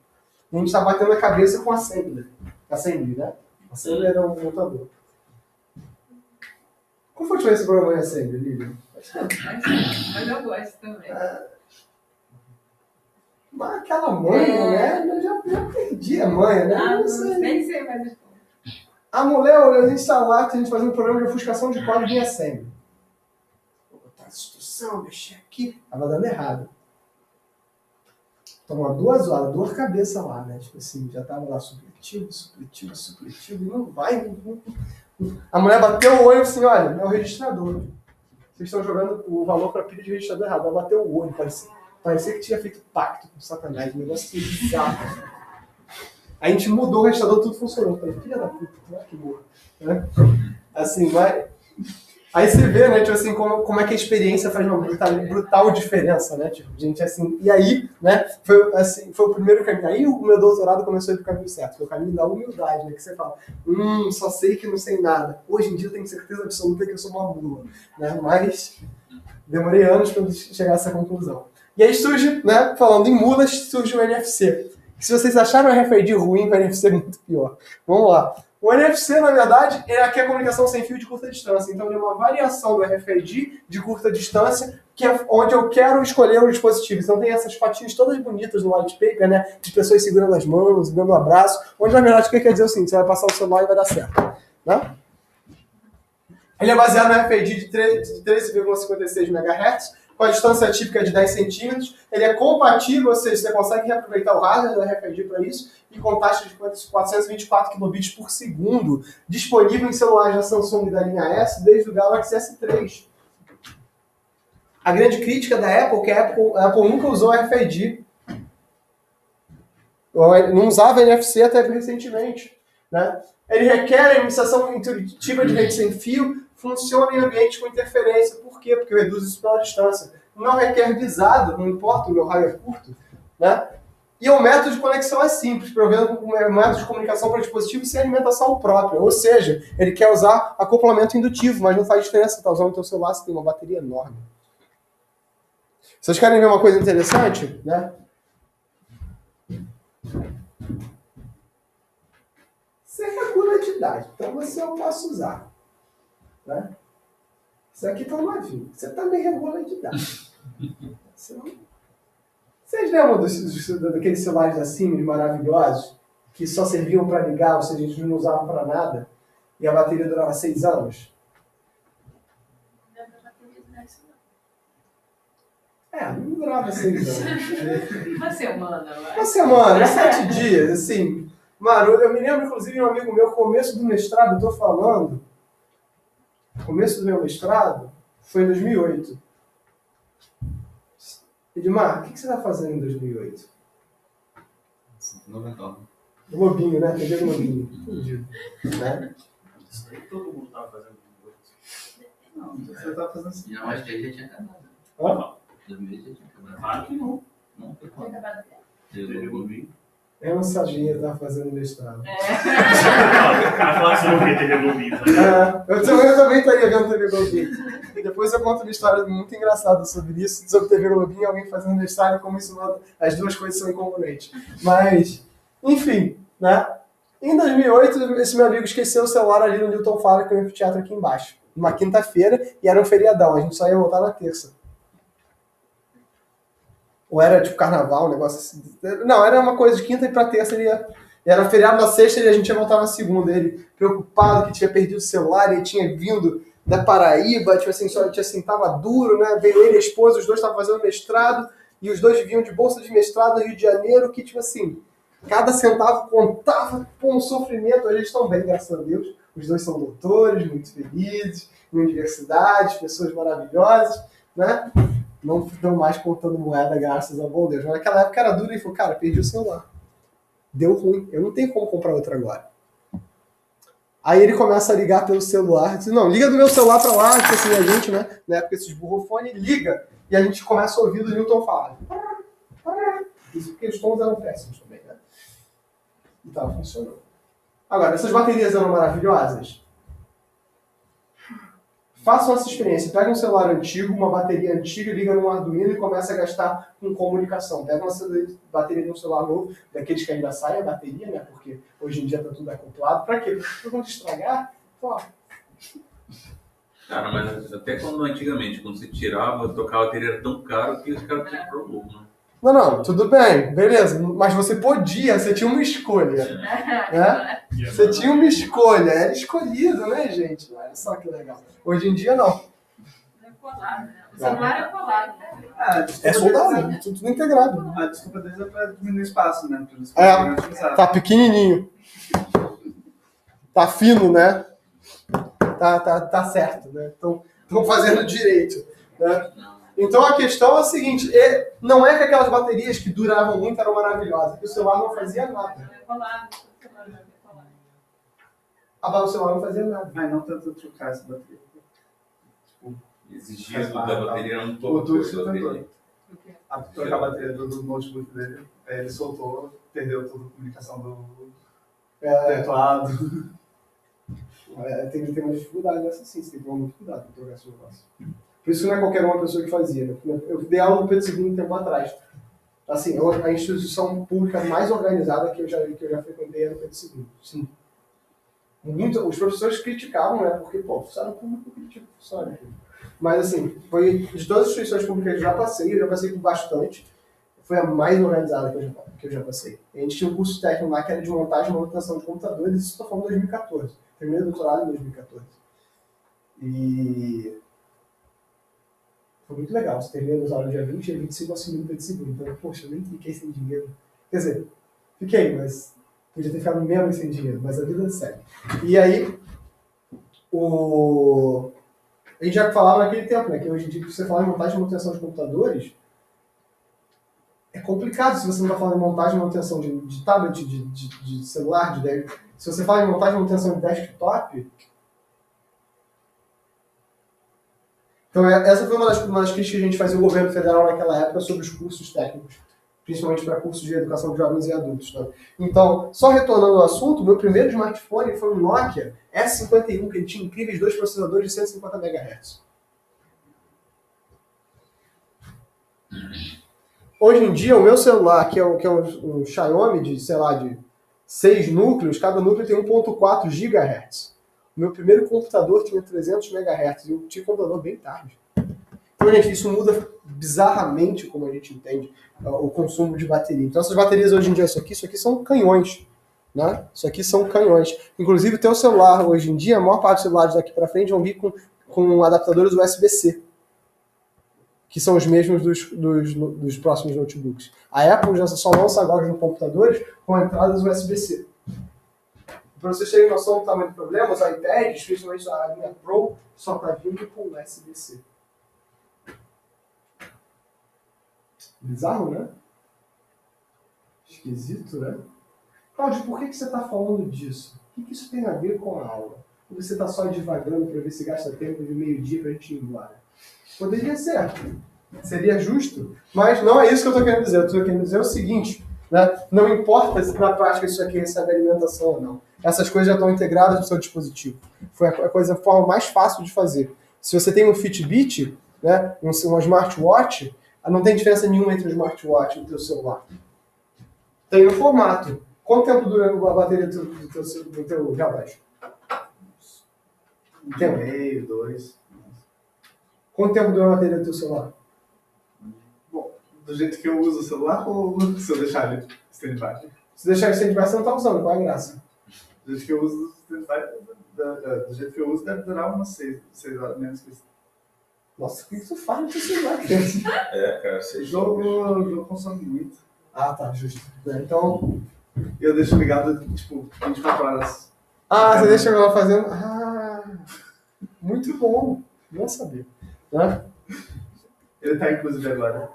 E a gente tava batendo a cabeça com a Assembly. Assembly, né? A Assembly era um montador. Como foi que foi esse programa em Assembly, Lívia? Mas eu gosto também. Mas aquela manha, né? Eu já perdi a manha, né? Ah, Não sei. nem sei mais. A mulher olhou, a gente tá lá, a gente fazia um programa de ofuscação de código em Assembly. Vou botar essa instrução, mexer aqui. Tava dando errado. Tomou 2 horas, dor cabeça lá, né? Tipo assim, já tava lá supletivo, e não vai. A mulher bateu o olho assim, olha, é o registrador. Vocês estão jogando o valor para pilha de registrador errado. Ela bateu o olho, parecia que tinha feito pacto com Satanás, um negócio que bizarro. A gente mudou o registrador, tudo funcionou. Eu falei, filha da puta, que burra. Né? Assim, vai. Aí você vê, né, tipo assim, como é que a experiência faz uma brutal diferença, né? Tipo, gente, assim, e aí, né, foi o primeiro caminho. Aí o meu doutorado começou a ir pro caminho certo, foi o caminho da humildade, né? Que você fala, só sei que não sei nada. Hoje em dia eu tenho certeza absoluta que eu sou uma mula, né? Mas demorei anos para chegar a essa conclusão. E aí surge, né, falando em mulas, surge o NFC. Se vocês acharam o RFID ruim, o NFC é muito pior. Vamos lá. O NFC, na verdade, é aqui a comunicação sem fio de curta distância. Então, ele é uma variação do RFID de curta distância, que é onde eu quero escolher o dispositivo. Então, tem essas fotinhas todas bonitas no white paper, né? De pessoas segurando as mãos, dando um abraço. Onde, na verdade, o que quer dizer é o seguinte, você vai passar o celular e vai dar certo. Né? Ele é baseado no RFID de 13,56 MHz, com a distância típica de 10 centímetros. Ele é compatível, ou seja, você consegue reaproveitar o hardware do RFID para isso, e com taxa de 424 kbps por segundo, disponível em celulares da Samsung da linha S desde o Galaxy S3. A grande crítica da Apple é que a Apple nunca usou RFID. Não usava NFC até recentemente. Né? Ele requer a iniciação intuitiva de rede sem fio, funciona em ambientes com interferência. Por quê? Porque reduz isso pela distância. Não requer visado, não importa, o meu raio é curto. Né? E o método de conexão é simples, provendo um método de comunicação para dispositivo sem alimentação própria. Ou seja, ele quer usar acoplamento indutivo, mas não faz diferença. Você está usando o seu celular, você tem uma bateria enorme. Vocês querem ver uma coisa interessante? Né? Você regula de idade, então você eu posso usar. Né? Isso aqui está novinho. Você também regula de idade. Vocês lembram daqueles celulares assim, maravilhosos, que só serviam para ligar, ou seja, eles não usavam para nada, e a bateria durava 6 anos? Não durava 6 anos. Uma semana, vai. Uma semana, 7 dias, assim. Marulho. Eu me lembro, inclusive, de um amigo meu, começo do mestrado, eu estou falando, começo do meu mestrado, foi em 2008. Edmar, o que você está fazendo em 2008? Globinho, né? TV Globinho. Entendido. Né? Isso aí todo mundo estava fazendo. Não, você estava fazendo assim. Não, acho que aí já tinha acabado. Ó, 2000 já tinha acabado. Claro que não. Não, foi Tinha quando? acabado de ver. Eu vi. eu não sabia, eu estava fazendo mestrado. O cara fala assim, eu vi TV Globinho, né? Eu também estaria vendo TV Globinho. E depois eu conto uma história muito engraçada sobre isso, sobre TV Globinho e alguém fazendo mestrado e como isso, as duas coisas são incongruentes. Mas, enfim, né? Em 2008, esse meu amigo esqueceu o celular ali no Newton Fala, que é o anfiteatro aqui embaixo. Numa quinta-feira, e era um feriadão, a gente só ia voltar na terça. Ou era tipo carnaval, um negócio assim. Não, era uma coisa de quinta e pra terça ele ia. Era feriado na sexta e a gente ia voltar na segunda. Ele preocupado que tinha perdido o celular, ele tinha vindo da Paraíba, tipo assim, só tinha assim, tava duro, né? Veio ele e a esposa, os dois estavam fazendo mestrado, e os dois vinham de bolsa de mestrado no Rio de Janeiro, que tipo assim, cada centavo contava com um sofrimento. Eles estão bem, graças a Deus. Os dois são doutores, muito felizes, em universidades, pessoas maravilhosas, né? Não estão mais contando moeda, graças a bom Deus. Mas naquela época era duro e falou, cara, perdi o celular. Deu ruim, eu não tenho como comprar outro agora. Aí ele começa a ligar pelo celular, diz, não, liga do meu celular pra lá, tipo assim, a gente, né, na época esses burrofone, liga, e a gente começa a ouvir o Newton falar. Isso porque os tons eram péssimos também, né? E estava funcionando. Agora, essas baterias eram maravilhosas? Façam essa experiência. Pega um celular antigo, uma bateria antiga, liga no Arduino e começa a gastar com comunicação. Pega uma bateria de um celular novo, daqueles que ainda saem a bateria, né? Porque hoje em dia está tudo acoplado. Para quê? Porque quando estragar, ó. Cara, mas até quando antigamente, quando você tirava, tocar a bateria era tão caro que os caras tinham problema, né? Não, tudo bem, beleza. Mas você podia, você tinha uma escolha. Né? Você tinha uma escolha, era escolhido, né, gente? Olha só que legal. Hoje em dia, não. É colado, né? O celular é colado, né? É soldado, tudo integrado. A desculpa deles é para diminuir espaço, né? Pra eles É, conseguirem utilizar. tá pequenininho. Tá fino, né? Tá certo, né? Estão fazendo direito, né? Então a questão é a seguinte, não é que aquelas baterias que duravam muito eram maravilhosas, que o celular não fazia nada. É colado, o celular é colado. O celular não fazia nada. Mas não tanto trocar essa bateria. Exigia da bateria era um O pouco Tuxo da bateria. tentou. A trocar a bateria do notebook dele, aí ele soltou, perdeu toda a comunicação do teclado. Tem uma dificuldade nessa sim, você tem que tomar muito cuidado com trocar esse negócio. Por isso que não é qualquer uma pessoa que fazia. Né? Eu dei aula no Pedro II um tempo atrás. Assim, a instituição pública mais organizada que eu já frequentei era o Pedro II. Sim. Os professores criticavam, né? Porque, funcionário público critica o funcionário público. Mas, assim, foi de todas as instituições públicas que eu já passei por bastante. Foi a mais organizada que eu já passei. A gente tinha um curso técnico lá que era de montagem e manutenção de computadores, isso estou falando em 2014. Terminei o doutorado em 2014. E foi muito legal. Você termina as aulas dia 20 e 25 assumindo o Pedro II. Então, poxa, eu nem fiquei sem dinheiro. Quer dizer, fiquei, mas podia ter ficado mesmo sem dinheiro, mas a vida segue. E aí, a gente já falava naquele tempo, né? Que hoje em dia, se você falar em montagem e manutenção de computadores, é complicado se você não está falando em montagem e manutenção de tablet, de celular, se você fala em montagem e manutenção de desktop. Então, essa foi uma das críticas que a gente fazia ao governo federal naquela época sobre os cursos técnicos, principalmente para cursos de educação de jovens e adultos. Tá? Então, só retornando ao assunto, meu primeiro smartphone foi um Nokia S51, que ele tinha incríveis 2 processadores de 150 MHz. Hoje em dia, o meu celular, que é um Xiaomi de 6 núcleos, cada núcleo tem 1.4 GHz. O meu primeiro computador tinha 300 MHz e eu tive computador bem tarde. Então, gente, isso muda bizarramente como a gente entende o consumo de bateria. Então, essas baterias hoje em dia, isso aqui são canhões. Né? Isso aqui são canhões. Inclusive, o teu celular, hoje em dia, a maior parte dos celulares daqui para frente vão vir com adaptadores USB-C, que são os mesmos dos próximos notebooks. A Apple já só lança agora nos computadores com entradas USB-C. Para vocês terem noção do tamanho do problema, os iPads, principalmente a linha Pro, só está vindo com USB-C. Bizarro, né? Esquisito, né? Cláudio, por que você está falando disso? O que isso tem a ver com a aula? Ou você está só divagando para ver se gasta tempo de meio-dia para a gente ir embora? Poderia ser. Seria justo. Mas não é isso que eu estou querendo dizer. Eu estou querendo dizer o seguinte, né? Não importa se na prática isso aqui recebe alimentação ou não. Essas coisas já estão integradas no seu dispositivo. Foi a forma mais fácil de fazer. Se você tem um Fitbit, né, um smartwatch, não tem diferença nenhuma entre o smartwatch e o teu celular. Tem o formato. Quanto tempo dura a bateria do teu relógio? Um meio, 2. Quanto tempo dura a bateria do teu celular? Bom, do jeito que eu uso o celular ou se eu deixar ele stand-by? Se deixar ele stand-by, você não está usando, qual é a graça? Do jeito que eu uso do jeito que eu uso, deve durar umas 6 horas menos que isso. Nossa, o que você faz no teu celular? Cara, você jogo consome muito. Ah, tá, justo. Então... Eu deixo ligado, tipo, 24 horas. Ah, você deixa ela fazendo... Ah, muito bom. Bom saber. Né? Ele tá, inclusive, agora.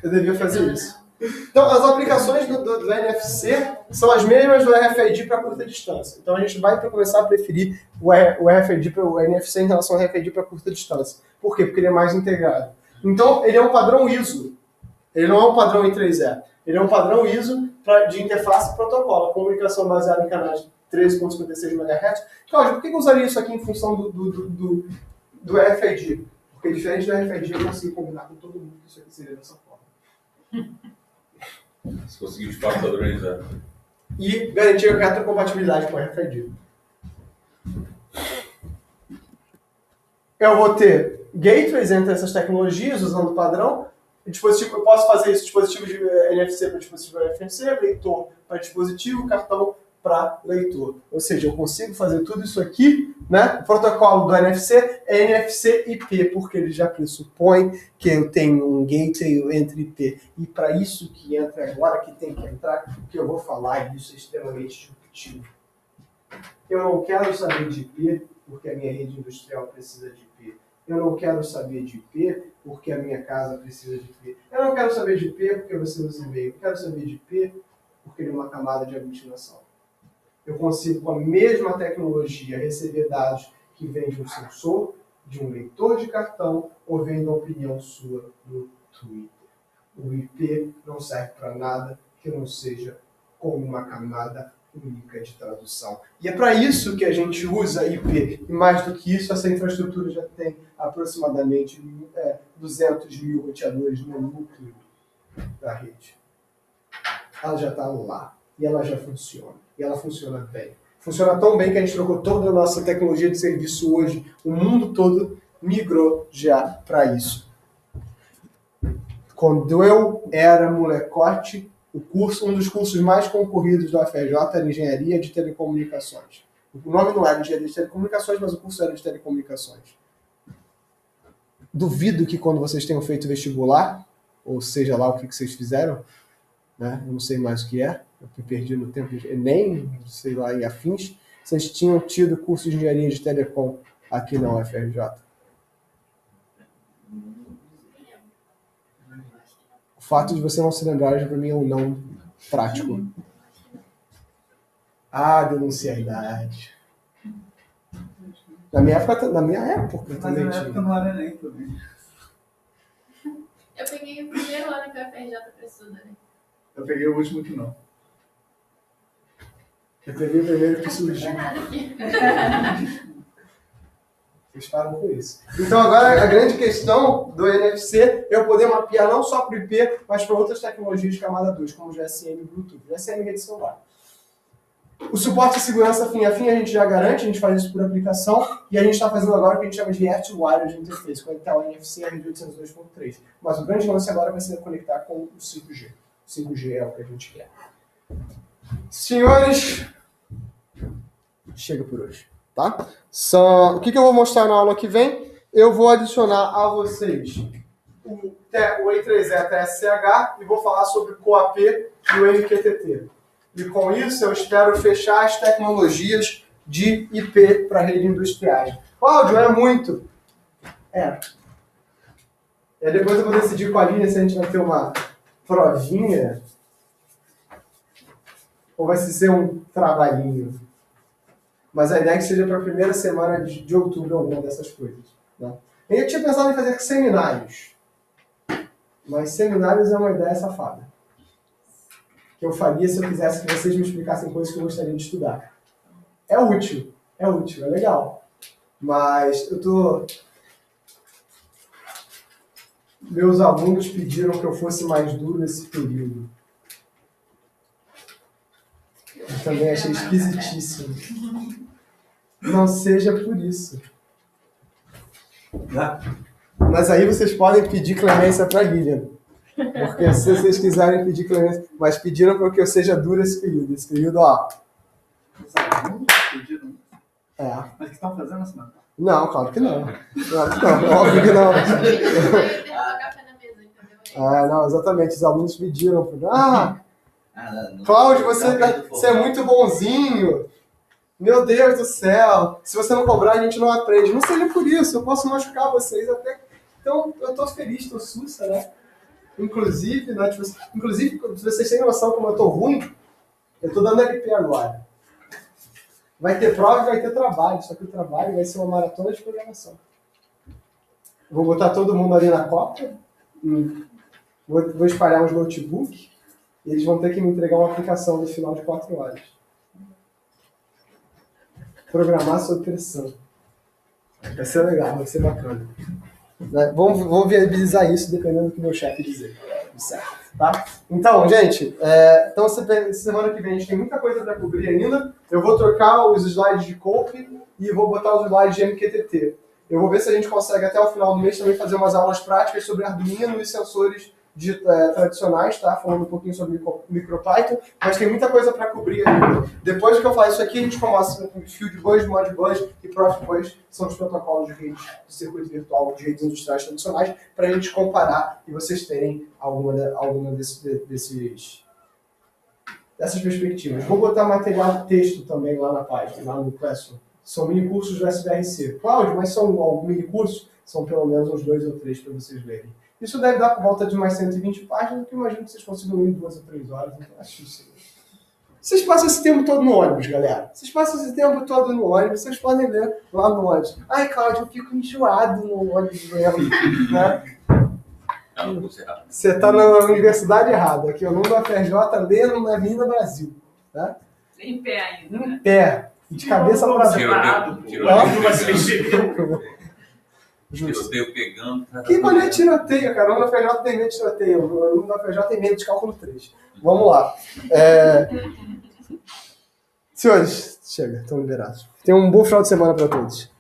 Eu devia fazer isso. Então, as aplicações do NFC são as mesmas do RFID para curta distância. Então, a gente vai começar a preferir o RFID para o NFC em relação ao RFID para curta distância. Por quê? Porque ele é mais integrado. Então, ele é um padrão ISO. Ele não é um padrão I3E. Ele é um padrão ISO de interface e protocolo, comunicação baseada em canais 13.56 MHz. Cláudio, por que eu usaria isso aqui em função do RFID? Porque diferente do RFID eu consigo combinar com todo mundo que isso aqui seria dessa forma. Se conseguir de fato padronizar. E garantir a retrocompatibilidade com o RFID. Eu vou ter gateways entre essas tecnologias, usando o padrão. Eu posso fazer isso, dispositivo de NFC para dispositivo NFC, leitor para dispositivo, cartão para leitor. Ou seja, eu consigo fazer tudo isso aqui, né? O protocolo do NFC é NFC IP, porque ele já pressupõe que eu tenho um gateway entre IP. E para isso que entra agora, que tem que entrar, que eu vou falar, isso é extremamente disruptivo. Eu não quero saber de IP, porque a minha rede industrial precisa de IP. Eu não quero saber de IP, porque a minha casa precisa de IP. Eu não quero saber de IP, porque você usa e-mail. Eu quero saber de IP, porque ele é uma camada de aglutinação. Eu consigo, com a mesma tecnologia, receber dados que vêm de um sensor, de um leitor de cartão, ou vem da opinião sua no Twitter. O IP não serve para nada que não seja como uma camada única de tradução. E é para isso que a gente usa IP. E mais do que isso, essa infraestrutura já tem aproximadamente 200 mil roteadores no núcleo da rede. Ela já está lá. E ela já funciona. E ela funciona bem. Funciona tão bem que a gente trocou toda a nossa tecnologia de serviço hoje. O mundo todo migrou já para isso. Quando eu era molecote, um dos cursos mais concorridos da UFRJ era Engenharia de Telecomunicações. O nome não era Engenharia de Telecomunicações, mas o curso era de Telecomunicações. Duvido que quando vocês tenham feito vestibular, ou seja lá o que vocês fizeram, né? Eu não sei mais o que é, eu me perdi no tempo de Enem, sei lá, e afins, vocês tinham tido curso de Engenharia de Telecom aqui na UFRJ. O fato de você não se lembrar, para mim, é um não prático. Ah, denunciar a idade. Na minha época Mas também na época não era nem também. Eu peguei o primeiro ano que a UFRJ precisou, né? Eu peguei o último que não. Eu peguei o primeiro que surgiu. Não é nada aqui. Vocês param com isso. Então agora a grande questão do NFC é eu poder mapear não só para o IP, mas para outras tecnologias de camada 2, como o GSM e Bluetooth. GSM e rede celular. O suporte e segurança fim a fim a gente já garante, a gente faz isso por aplicação, e a gente está fazendo agora o que a gente chama de Air-to-Wireless Interface, conectar o NFC a rede 802.3. Mas o grande lance agora vai ser conectar com o 5G. O 5G é o que a gente quer. Senhores, chega por hoje. Tá? O que eu vou mostrar na aula que vem? Eu vou adicionar a vocês o E3E TSCH e vou falar sobre o CoAP e o MQTT. E com isso eu espero fechar as tecnologias de IP para rede industriais. Cláudio, é muito. E aí depois eu vou decidir com a Aline se a gente vai ter uma provinha ou vai ser um trabalhinho. Mas a ideia é que seja para a primeira semana de outubro alguma dessas coisas. Né? Eu tinha pensado em fazer seminários. Mas seminários é uma ideia safada. Que eu faria se eu quisesse que vocês me explicassem coisas que eu gostaria de estudar. É útil, é legal. Mas meus alunos pediram que eu fosse mais duro nesse período. Eu também achei esquisitíssimo. Não seja por isso. Mas aí vocês podem pedir clemência para Lilian. Porque se vocês quiserem pedir clemência... Mas pediram para que eu seja duro esse período. Esse período, ó... Mas que estão fazendo assim? Não, claro que não. Óbvio que não. Não, exatamente. Os alunos pediram. Cláudio, você é muito bonzinho. Meu Deus do céu. Se você não cobrar, a gente não aprende. Não seja por isso. Eu posso machucar vocês até... Então, eu tô feliz, tô sussa, né? Inclusive, né, se vocês têm noção como eu tô ruim, eu tô dando LP agora. Vai ter prova e vai ter trabalho, só que o trabalho vai ser uma maratona de programação. Vou botar todo mundo ali na copa, vou espalhar uns notebooks, e eles vão ter que me entregar uma aplicação no final de 4 horas. Programar sob pressão. Vai ser legal, vai ser bacana. Né? Vamos viabilizar isso dependendo do que o meu chefe dizer. Certo, tá? Então, gente, então semana que vem a gente tem muita coisa para cobrir ainda. Eu vou trocar os slides de COPE e vou botar os slides de MQTT. Eu vou ver se a gente consegue até o final do mês também fazer umas aulas práticas sobre Arduino e sensores tradicionais, tá? Falando um pouquinho sobre MicroPython, mas tem muita coisa para cobrir ainda. Depois que eu faço isso aqui, a gente começa com Fieldbus, Modbus e Profibus, são os protocolos de rede de circuito virtual de redes industriais tradicionais, para a gente comparar e vocês terem alguma dessas perspectivas. Vou botar material de texto também lá na página, lá no Classroom. São mini cursos do SBRC. Cláudio, mas são mini cursos? São pelo menos uns 2 ou 3 para vocês verem. Isso deve dar por volta de mais 120 páginas, que eu imagino que vocês consigam ler em 2 ou 3 horas. Então, acho isso. Vocês passam esse tempo todo no ônibus, galera. Vocês passam esse tempo todo no ônibus, vocês podem ler lá no ônibus. Ai, Cláudio, eu fico enjoado no ônibus mesmo. Né? Você está na universidade errada. Aqui, o aluno da FRJ lendo na Avenida Brasil. Tá? Em pé ainda, né? Em pé. De cabeça para separado. Tiroteio pegando. Que maneiro de tiroteio, cara. O aluno da FRJ tem medo de tiroteio. O aluno da FRJ tem medo de cálculo 3. Vamos lá. Senhores, chega, estão liberados. Tenham um bom final de semana para todos.